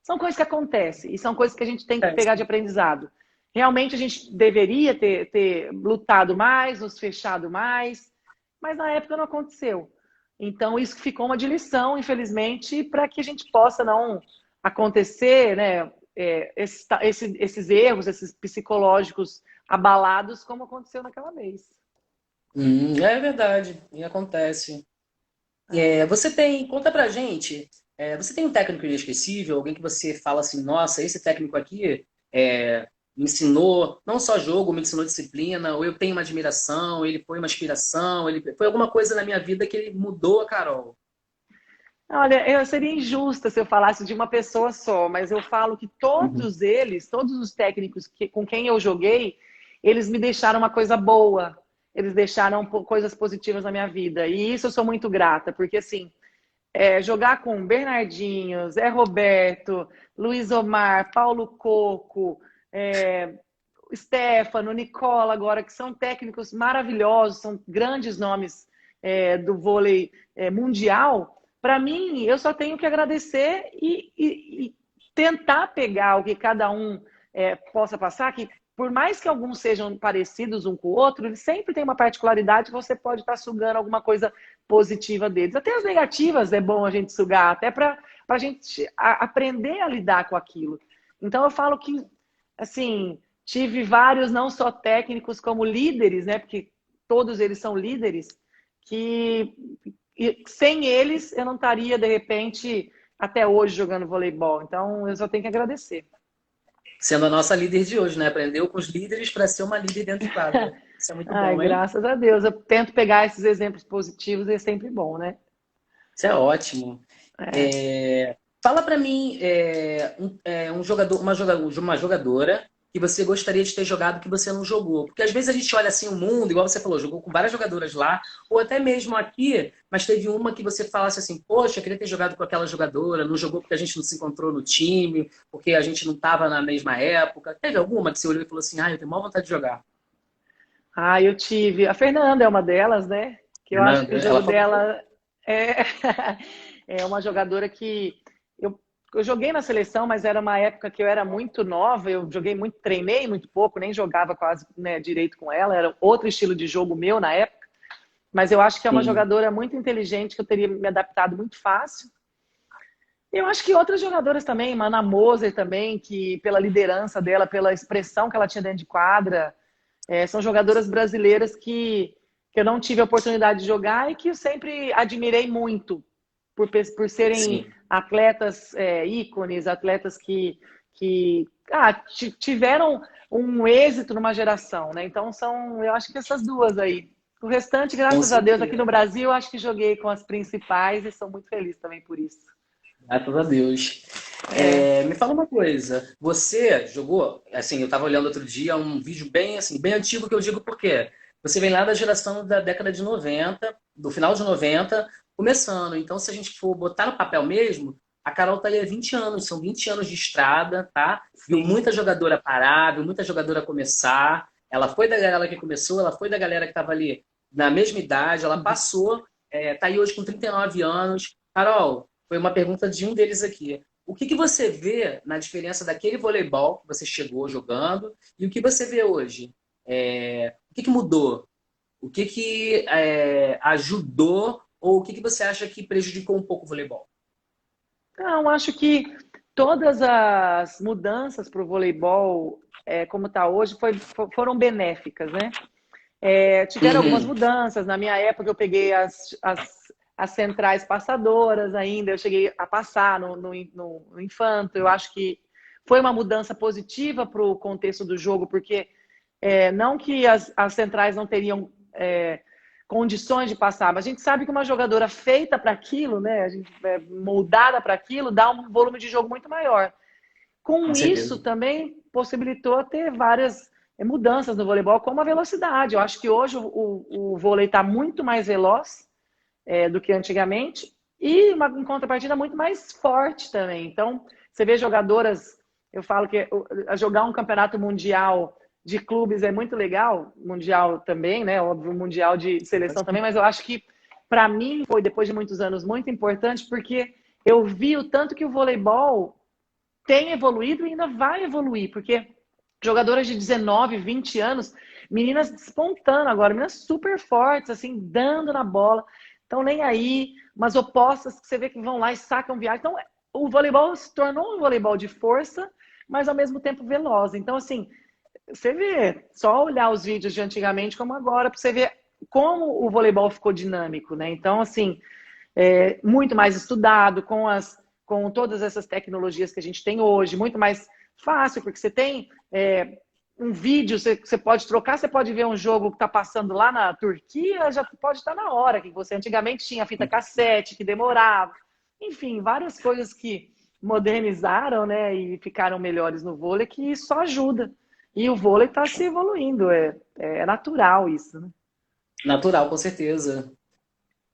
São coisas que acontecem e são coisas que a gente tem que É. pegar de aprendizado. Realmente a gente deveria ter lutado mais, nos fechado mais, mas na época não aconteceu. Então isso ficou uma de lição, infelizmente, para que a gente possa não acontecer, né, esses erros, esses psicológicos abalados, como aconteceu naquela vez. É verdade. E acontece. É. Conta pra gente, você tem um técnico inesquecível, alguém que você fala assim, nossa, esse técnico aqui me ensinou não só jogo, me ensinou disciplina, ou eu tenho uma admiração, ele foi uma inspiração, ele foi alguma coisa na minha vida que ele mudou a Carol. Olha, eu seria injusta se eu falasse de uma pessoa só, mas eu falo que Uhum. todos eles, todos os técnicos com quem eu joguei, eles me deixaram uma coisa boa, eles deixaram coisas positivas na minha vida. E isso eu sou muito grata, porque assim, jogar com Bernardinho, Zé Roberto, Luiz Omar, Paulo Coco, Stefano, Nicola, agora, que são técnicos maravilhosos, são grandes nomes do vôlei mundial. Para mim, eu só tenho que agradecer e tentar pegar o que cada um possa passar, que por mais que alguns sejam parecidos um com o outro, eles sempre têm uma particularidade que você pode estar sugando alguma coisa positiva deles. Até as negativas é bom a gente sugar, até para a gente aprender a lidar com aquilo. Então eu falo que, assim, tive vários, não só técnicos, como líderes, né? Porque todos eles são líderes, que sem eles eu não estaria, de repente, até hoje jogando voleibol. Então eu só tenho que agradecer. Sendo a nossa líder de hoje, né? Aprendeu com os líderes para ser uma líder dentro de quadra. Isso é muito Ai, bom, hein? graças a Deus. Eu tento pegar esses exemplos positivos e é sempre bom, né? Isso é ótimo. É. Fala pra mim um jogador, uma jogadora que você gostaria de ter jogado que você não jogou. Porque às vezes a gente olha assim o mundo, igual você falou, jogou com várias jogadoras lá, ou até mesmo aqui, mas teve uma que você falasse assim, poxa, eu queria ter jogado com aquela jogadora, não jogou porque a gente não se encontrou no time, porque a gente não estava na mesma época. Teve alguma que você olhou e falou assim, ah, eu tenho maior vontade de jogar? Ah, eu tive. A Fernanda é uma delas, né? Que eu acho que Fernanda, o ela jogo falou. dela é, é uma jogadora que eu joguei na seleção, mas era uma época que eu era muito nova. Eu joguei muito, treinei muito pouco, nem jogava quase, né, direito com ela. Era outro estilo de jogo meu na época. Mas eu acho que é uma Sim. jogadora muito inteligente que eu teria me adaptado muito fácil. Eu acho que outras jogadoras também, Mana Moser também, que pela liderança dela, pela expressão que ela tinha dentro de quadra, são jogadoras brasileiras que eu não tive a oportunidade de jogar e que eu sempre admirei muito por serem Sim. atletas ícones, atletas que tiveram um êxito numa geração, né? Então eu acho que essas duas aí. O restante, Com graças a Deus, aqui no certeza. Brasil, eu acho que joguei com as principais e sou muito feliz também por isso. Graças a Deus. É. Me fala uma coisa. Você jogou, assim, eu estava olhando outro dia um vídeo bem, assim, bem antigo que eu digo porque você vem lá da geração da década de 90, do final de 90, começando. Então, se a gente for botar no papel mesmo, a Carol tá aí há 20 anos, são 20 anos de estrada, tá? Viu Sim. muita jogadora parar, viu muita jogadora começar. Ela foi da galera que começou, ela foi da galera que estava ali na mesma idade, ela passou, tá aí hoje com 39 anos. Carol, foi uma pergunta de um deles aqui. O que você vê na diferença daquele voleibol que você chegou jogando e o que você vê hoje? O que mudou? O que que ajudou ou o que que você acha que prejudicou um pouco o voleibol? Então, acho que todas as mudanças para o voleibol, como está hoje, foram benéficas, né? Tiveram algumas Uhum. mudanças. Na minha época, eu peguei as centrais passadoras ainda, eu cheguei a passar no infanto. Eu acho que foi uma mudança positiva para o contexto do jogo, porque não que as centrais não teriam condições de passar, mas a gente sabe que uma jogadora feita para aquilo, né, a gente, moldada para aquilo, dá um volume de jogo muito maior. Com Com isso, certeza. também possibilitou ter várias mudanças no voleibol, como a velocidade. Eu acho que hoje o vôlei está muito mais veloz do que antigamente e em contrapartida muito mais forte também. Então, você vê jogadoras, eu falo que jogar um campeonato mundial de clubes é muito legal, mundial também, né? Óbvio, mundial de seleção também, mas eu acho que para mim foi, depois de muitos anos, muito importante porque eu vi o tanto que o voleibol tem evoluído e ainda vai evoluir, porque jogadoras de 19, 20 anos, meninas despontando agora, meninas super fortes, assim, dando na bola, estão nem aí, mas opostas que você vê que vão lá e sacam viagem. Então, o voleibol se tornou um voleibol de força, mas ao mesmo tempo veloz. Então, assim, você vê, só olhar os vídeos de antigamente como agora, para você ver como o voleibol ficou dinâmico, né? Então, assim, muito mais estudado, com todas essas tecnologias que a gente tem hoje, muito mais fácil, porque você tem um vídeo, você pode trocar, você pode ver um jogo que está passando lá na Turquia, já pode estar na hora, que você antigamente tinha fita cassete, que demorava. Enfim, várias coisas que modernizaram, né, e ficaram melhores no vôlei, que só ajuda. E o vôlei está se evoluindo, é natural isso, né? Natural, com certeza.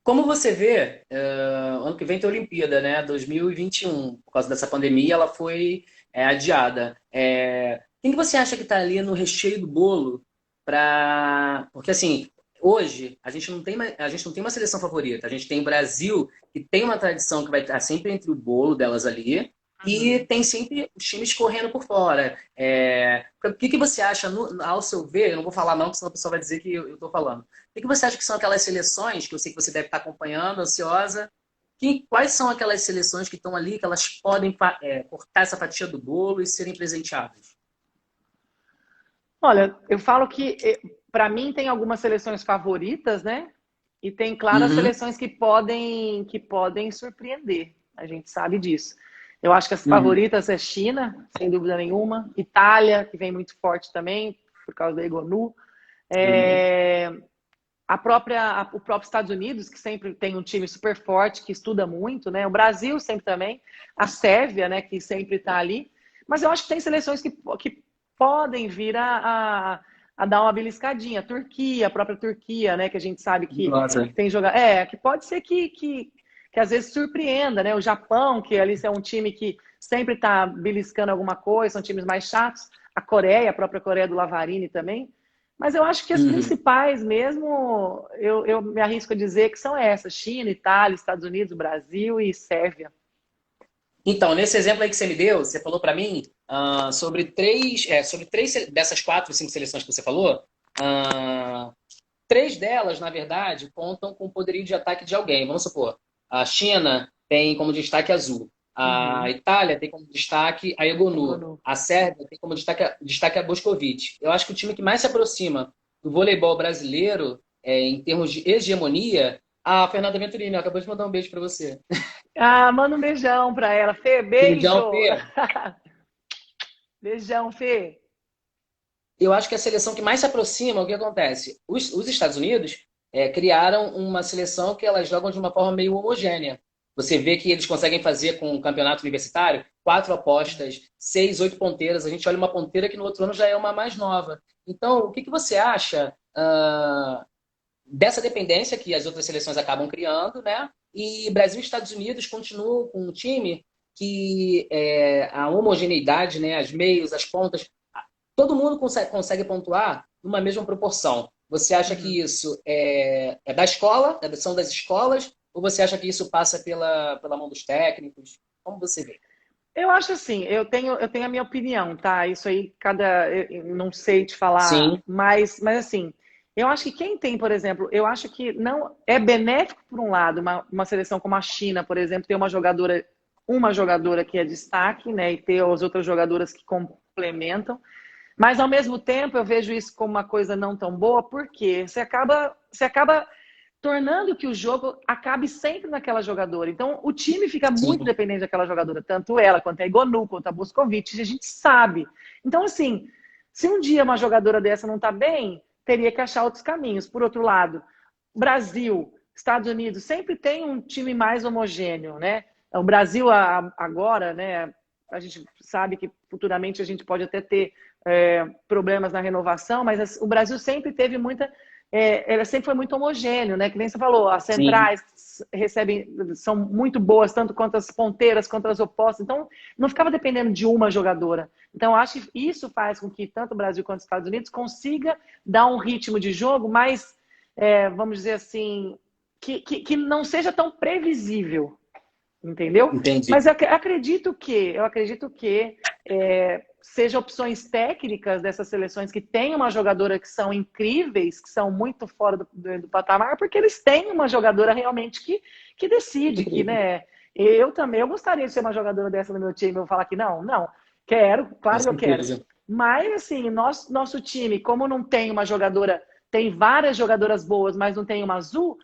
Como você vê, ano que vem tem a Olimpíada, né? 2021. Por causa dessa pandemia, ela foi adiada. Quem que você acha que está ali no recheio do bolo para... Porque, assim, hoje a gente não tem, a gente não tem uma seleção favorita. A gente tem o Brasil, que tem uma tradição que vai estar sempre entre o bolo delas ali, e Uhum. tem sempre os times correndo por fora. O que que você acha, ao seu ver, eu não vou falar não, porque senão o pessoal vai dizer que eu estou falando. O que você acha que são aquelas seleções, que eu sei que você deve estar acompanhando, ansiosa, quais são aquelas seleções que estão ali, que elas podem cortar essa fatia do bolo e serem presenteadas? Olha, eu falo que para mim tem algumas seleções favoritas, né? E tem, claro, as Uhum, seleções que podem surpreender. A gente sabe disso. Eu acho que as uhum, favoritas é China, sem dúvida nenhuma. Itália, que vem muito forte também, por causa da Egonu. uhum, É, o próprio Estados Unidos, que sempre tem um time super forte, que estuda muito, né? O Brasil sempre também. A Sérvia, né, que sempre está ali. Mas eu acho que tem seleções que podem vir a dar uma beliscadinha. A Turquia, a própria Turquia, né, que a gente sabe que nossa. tem jogar. Que pode ser que às vezes surpreenda, né? O Japão, que ali é um time que sempre está beliscando alguma coisa, são times mais chatos. A Coreia, a própria Coreia do Lavarini também. Mas eu acho que as Uhum. principais mesmo, eu me arrisco a dizer que são essas: China, Itália, Estados Unidos, Brasil e Sérvia. Então, nesse exemplo aí que você me deu, você falou para mim sobre três dessas quatro, cinco seleções que você falou, ah, três delas, na verdade, contam com o poderio de ataque de alguém. Vamos supor, a China tem como destaque Azul, a Uhum. Itália tem como destaque a Egonu, Engano. a Sérvia tem como destaque a Boskovic. Eu acho que o time que mais se aproxima do voleibol brasileiro, em termos de hegemonia, a Fernanda Venturini, acabou de mandar um beijo para você. Ah, manda um beijão pra ela. Fê, Beijão, beijo! Fê. Beijão, Fê. Eu acho que a seleção que mais se aproxima, o que acontece? Os Estados Unidos criaram uma seleção que elas jogam de uma forma meio homogênea. Você vê que eles conseguem fazer com o campeonato universitário quatro apostas, seis, oito ponteiras. A gente olha uma ponteira que no outro ano já é uma mais nova. Então, o que que você acha dessa dependência que as outras seleções acabam criando, né? E Brasil e Estados Unidos continuam com um time que a homogeneidade, né? As meios, as pontas, todo mundo consegue pontuar numa mesma proporção. Você acha que Uhum. isso é da escola, são das escolas, ou você acha que isso passa pela mão dos técnicos? Como você vê? Eu acho assim, eu tenho a minha opinião, tá? Isso aí, eu não sei te falar, Sim. mas assim, Eu acho que quem tem, por exemplo, eu acho que não é benéfico por um lado, uma seleção como a China, por exemplo, ter uma jogadora que é destaque, né, e ter as outras jogadoras que complementam. Mas ao mesmo tempo eu vejo isso como uma coisa não tão boa, porque você acaba tornando que o jogo acabe sempre naquela jogadora. Então o time fica muito Sim, dependente daquela jogadora, tanto ela quanto a Igonu, quanto a Boscovic, a gente sabe. Então assim, se um dia uma jogadora dessa não está bem, teria que achar outros caminhos. Por outro lado, Brasil, Estados Unidos sempre tem um time mais homogêneo, né? O Brasil agora, né? A gente sabe que futuramente a gente pode até ter problemas na renovação, mas o Brasil sempre teve muita. Ela sempre foi muito homogêneo, né? Que nem você falou, as sim, centrais são muito boas, tanto quanto as ponteiras, quanto as opostas. Então, não ficava dependendo de uma jogadora. Então, acho que isso faz com que tanto o Brasil quanto os Estados Unidos consiga dar um ritmo de jogo mais, vamos dizer assim, que não seja tão previsível. Entendeu? entendi. Mas eu acredito que seja opções técnicas dessas seleções que têm uma jogadora que são incríveis, que são muito fora do patamar, porque eles têm uma jogadora realmente que decide, que, né? Eu também, eu gostaria de ser uma jogadora dessa no meu time, eu vou falar que não, não, quero, Com claro que eu quero. certeza. Mas, assim, nosso time, como não tem uma jogadora, tem várias jogadoras boas, mas não tem uma azul,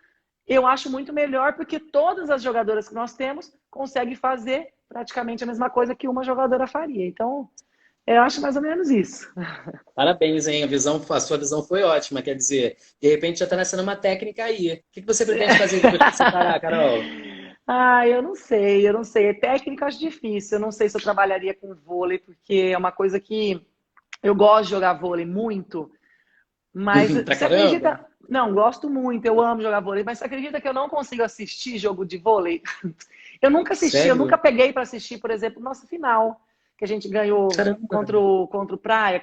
eu acho muito melhor porque todas as jogadoras que nós temos conseguem fazer praticamente a mesma coisa que uma jogadora faria. Então, eu acho mais ou menos isso. Parabéns, hein? A sua visão foi ótima. Quer dizer, de repente já está nascendo uma técnica aí. O que que você pretende fazer depois que você parar, Carol? Eu não sei, eu não sei. Técnica eu acho difícil. Eu não sei se eu trabalharia com vôlei, porque é uma coisa que eu gosto de jogar vôlei muito, mas Pra você caramba? acredita? Não, gosto muito, eu amo jogar vôlei, mas você acredita que eu não consigo assistir jogo de vôlei? Eu nunca assisti, eu nunca Sério? peguei para assistir, por exemplo, nossa final, que a gente ganhou Caramba. contra o Praia,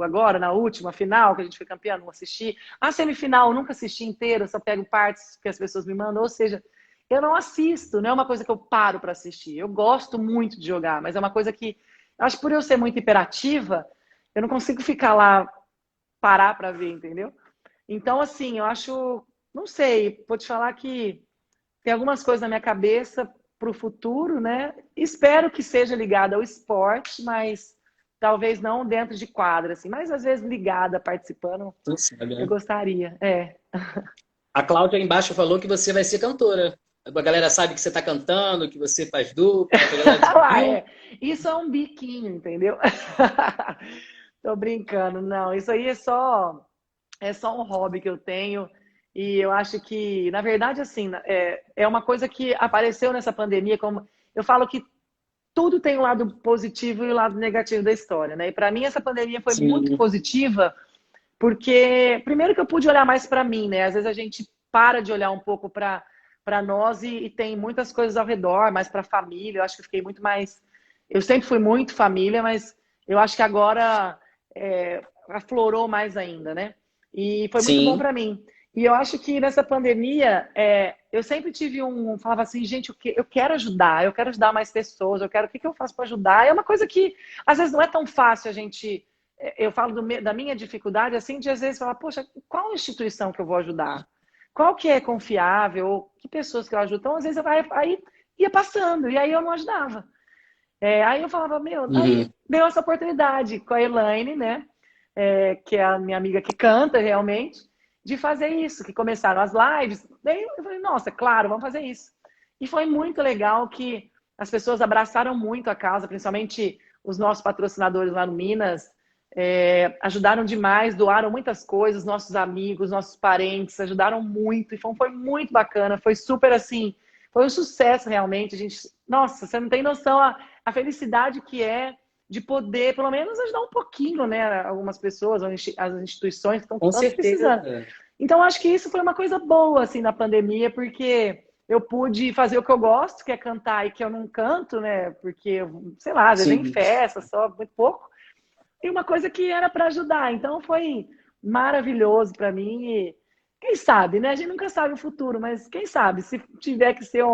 agora, na última final, que a gente foi campeão, não assisti. A semifinal, eu nunca assisti inteira, só pego partes que as pessoas me mandam, ou seja, eu não assisto, não é uma coisa que eu paro para assistir. Eu gosto muito de jogar, mas é uma coisa que, acho que por eu ser muito hiperativa, eu não consigo ficar lá, parar para ver, entendeu? Então, assim, eu acho, não sei, vou te falar que tem algumas coisas na minha cabeça para o futuro, né? Espero que seja ligada ao esporte, mas talvez não dentro de quadra, assim, mas às vezes ligada, participando, Quem sabe, eu né? gostaria. A Cláudia aí embaixo falou que você vai ser cantora. A galera sabe que você está cantando, que você faz dupla, que a galera descobriu. Isso é um biquinho, entendeu? Tô brincando, não. Isso aí é só um hobby que eu tenho. E eu acho que, na verdade, assim, é uma coisa que apareceu nessa pandemia, como eu falo que tudo tem um lado positivo e o um lado negativo da história, né? E para mim essa pandemia foi muito Sim, positiva, porque primeiro que eu pude olhar mais para mim, né? Às vezes a gente para de olhar um pouco para nós e tem muitas coisas ao redor, mais para a família. Eu acho que eu fiquei muito mais. Eu sempre fui muito família, mas eu acho que agora aflorou mais ainda, né? E foi muito bom sim. para mim. E eu acho que nessa pandemia, eu sempre tive falava assim, gente, eu quero ajudar, eu quero ajudar mais pessoas, o que eu faço para ajudar? É uma coisa que às vezes não é tão fácil a gente. Eu falo da minha dificuldade, assim, de às vezes falar, poxa, qual instituição que eu vou ajudar? Qual que é confiável? Ou que pessoas que eu ajudo? Então, às vezes, aí ia passando, e aí eu não ajudava. Aí eu falava, meu, aí Uhum. deu essa oportunidade com a Elaine, né? Que é a minha amiga que canta realmente, de fazer isso, que começaram as lives. Daí eu falei, nossa, claro, vamos fazer isso. E foi muito legal que as pessoas abraçaram muito a causa, principalmente os nossos patrocinadores lá no Minas, ajudaram demais, doaram muitas coisas, nossos amigos, nossos parentes, ajudaram muito, e foi muito bacana, foi super assim, foi um sucesso realmente, a gente, nossa, você não tem noção a felicidade que é de poder, pelo menos, ajudar um pouquinho, né, algumas pessoas, as instituições que estão Com tanto precisando. certeza. Então, acho que isso foi uma coisa boa, assim, na pandemia, porque eu pude fazer o que eu gosto, que é cantar, e que eu não canto, né, porque, sei lá, às vezes em Sim. festa, só muito pouco, e uma coisa que era para ajudar. Então, foi maravilhoso para mim, e quem sabe, né, a gente nunca sabe o futuro, mas quem sabe, se tiver que ser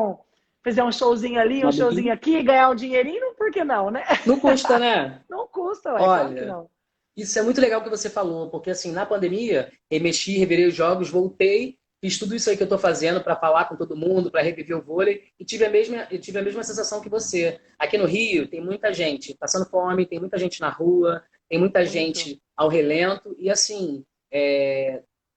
fazer um showzinho ali, um Uma showzinho duplinha. aqui, ganhar um dinheirinho, por que não, né? Não custa, né? Não custa, ué, claro que Olha, não. Isso é muito legal que você falou, porque assim, na pandemia, remexi, revirei os jogos, voltei, fiz tudo isso aí que eu tô fazendo para falar com todo mundo, para reviver o vôlei, e tive a mesma sensação que você. Aqui no Rio tem muita gente passando fome, tem muita gente na rua, tem muita Muito. gente ao relento, e assim,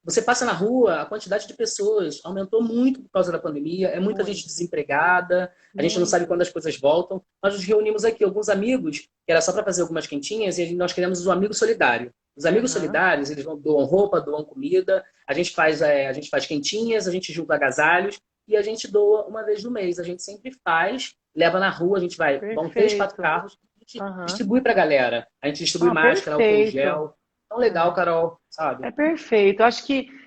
você passa na rua, a quantidade de pessoas aumentou muito por causa da pandemia, é muita gente Muito. desempregada, a gente não sabe Muito. quando as coisas voltam. Nós nos reunimos aqui, alguns amigos, que era só para fazer algumas quentinhas, e nós criamos o Amigo Solidário. Os amigos Aham. solidários, eles doam roupa, doam comida, a gente faz quentinhas, a gente junta agasalhos e a gente doa uma vez no mês. A gente sempre faz, leva na rua, vão três, quatro Perfeito. carros, a gente Aham. distribui para a galera. A gente distribui Ah, máscara, álcool perfeito. gel. Tão legal, É. Carol, sabe? É perfeito.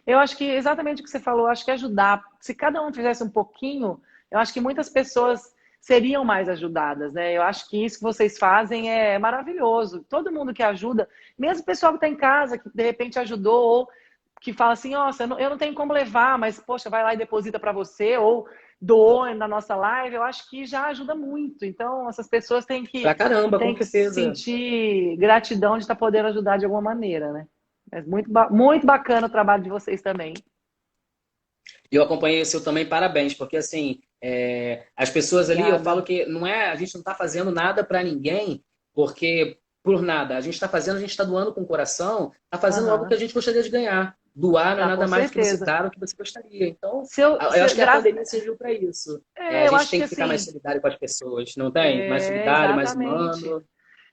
Eu acho que exatamente o que você falou, eu acho que ajudar, se cada um fizesse um pouquinho, eu acho que muitas pessoas seriam mais ajudadas, né? Eu acho que isso que vocês fazem é maravilhoso. Todo mundo que ajuda, mesmo o pessoal que está em casa, que de repente ajudou, ou que fala assim, nossa, eu não tenho como levar, mas poxa, vai lá e deposita para você, ou doou na nossa live, eu acho que já ajuda muito. Então, essas pessoas Pra caramba, com têm que certeza. sentir gratidão de estar podendo ajudar de alguma maneira, né? Mas muito bacana o trabalho de vocês também. E eu acompanhei o seu também, parabéns, porque assim, as pessoas ali, eu falo Obrigada. que não é, a gente não está fazendo nada para ninguém, porque por nada, a gente está fazendo, a gente está doando com o coração, está fazendo algo que Aham. a gente gostaria de ganhar. Doar não é Ah, com nada mais do que você certeza. dar o que você gostaria. Então, Se eu, eu se, acho que a gra... pandemia serviu para isso. A eu gente acho tem que que ficar mais assim, solidário com as pessoas, não tem? Mais solidário, mais exatamente. humano.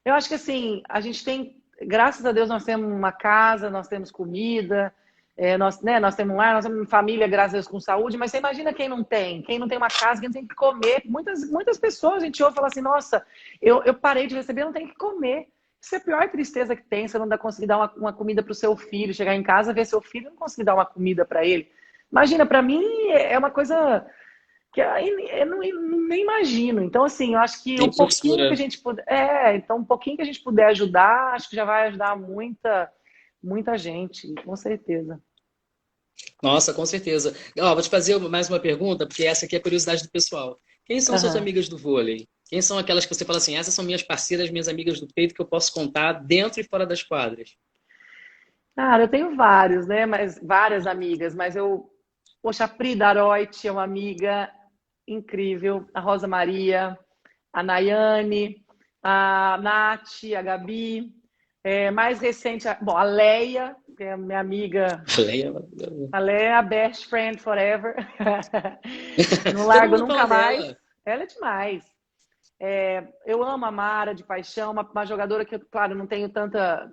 Eu acho que assim, a gente tem, graças a Deus, nós temos uma casa, nós temos comida, nós temos um lar, nós temos família, graças a Deus, com saúde, mas você imagina quem não tem uma casa, quem não tem que comer. Muitas pessoas a gente ouve falar assim, nossa, eu parei de receber, eu não tenho que comer. Isso é a pior tristeza que tem, você não dá conseguir dar uma comida para o seu filho, chegar em casa, ver seu filho e não conseguir dar uma comida para ele. Imagina, para mim é uma coisa que eu nem imagino. Então, assim, eu acho que Nem um pouquinho que a postura. gente puder. Então, um pouquinho que a gente puder ajudar, acho que já vai ajudar muita gente, com certeza. Nossa, com certeza. Ó, vou te fazer mais uma pergunta, porque essa aqui é a curiosidade do pessoal. Quem são suas Aham. amigas do vôlei? Quem são aquelas que você fala assim, essas são minhas parceiras, minhas amigas do peito que eu posso contar dentro e fora das quadras? Cara, eu tenho vários, né? Mas várias amigas, mas poxa, a Pri Daroit é uma amiga incrível, a Rosa Maria, a Nayane, a Nath, a Gabi, mais recente, bom, a Leia, que é minha amiga. Leia. Ela é a best friend forever. Não Todo largo mundo nunca fala mais. dela. Ela é demais. Eu amo a Mara de paixão, uma jogadora que, claro, não tenho tanta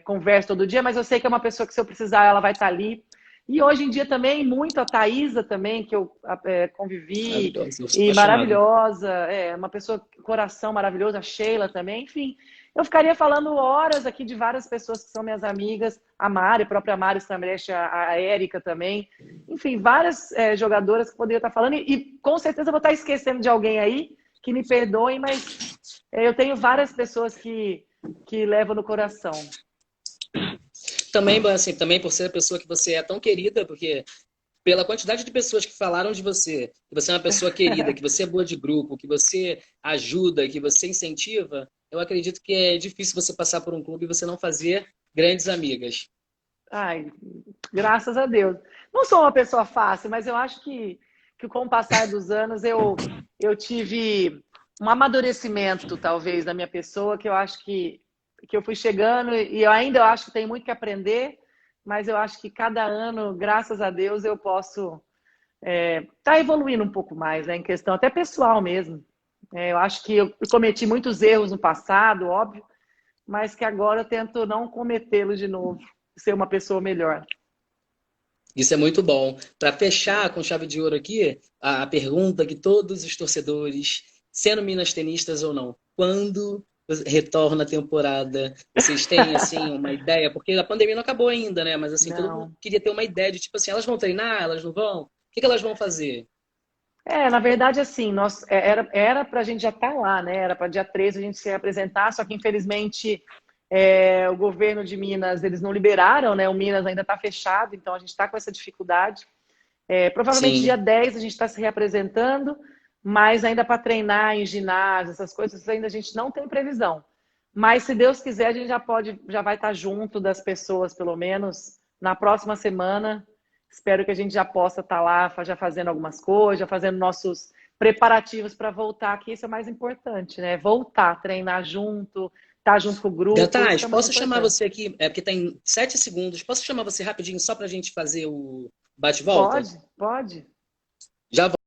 conversa todo dia, mas eu sei que é uma pessoa que, se eu precisar, ela vai estar ali. E hoje em dia também, muito a Thaísa também, que eu convivi, Maravilhosa, eu sou e apaixonado. maravilhosa, uma pessoa, coração maravilhoso, a Sheila também, enfim. Eu ficaria falando horas aqui de várias pessoas que são minhas amigas, a Mari, a própria Mari Stambrecht, a Érica também, enfim, várias jogadoras que poderiam estar falando, e com certeza eu vou estar esquecendo de alguém aí, que me perdoem, mas eu tenho várias pessoas que levam no coração. Também, assim, também por ser a pessoa que você é tão querida, porque pela quantidade de pessoas que falaram de você, que você é uma pessoa querida, que você é boa de grupo, que você ajuda, que você incentiva, eu acredito que é difícil você passar por um clube e você não fazer grandes amigas. Ai, graças a Deus. Não sou uma pessoa fácil, mas eu acho que com o passar dos anos eu tive um amadurecimento, talvez, da minha pessoa, que eu acho que eu fui chegando e eu acho que tenho muito que aprender, mas eu acho que cada ano, graças a Deus, eu posso tá evoluindo um pouco mais, né, em questão até pessoal mesmo. Eu acho que eu cometi muitos erros no passado, óbvio, mas que agora eu tento não cometê-los de novo, ser uma pessoa melhor. Isso é muito bom. Para fechar com chave de ouro aqui, a pergunta que todos os torcedores, sendo minas tenistas ou não, quando retorna a temporada? Vocês têm assim uma ideia? Porque a pandemia não acabou ainda, né? Mas assim, todo mundo Não. queria ter uma ideia de tipo assim, elas vão treinar, elas não vão? O que que elas vão fazer? Na verdade, assim, era para a gente já estar lá, né? Era para dia 13 a gente se apresentar, só que infelizmente o governo de Minas, eles não liberaram, né? O Minas ainda está fechado, então a gente está com essa dificuldade. Provavelmente dia Sim. 10 a gente está se reapresentando, mas ainda para treinar em ginásio, essas coisas, ainda a gente não tem previsão. Mas se Deus quiser, a gente já vai estar junto das pessoas, pelo menos na próxima semana. Espero que a gente já possa estar lá, já fazendo algumas coisas, já fazendo nossos preparativos para voltar, que isso é o mais importante, né? Voltar, treinar junto, estar junto com o grupo, isso Gataz, é o mais posso chamar importante. você aqui, porque tem 7 segundos, posso chamar você rapidinho só pra gente fazer o bate-volta? Pode, pode. Já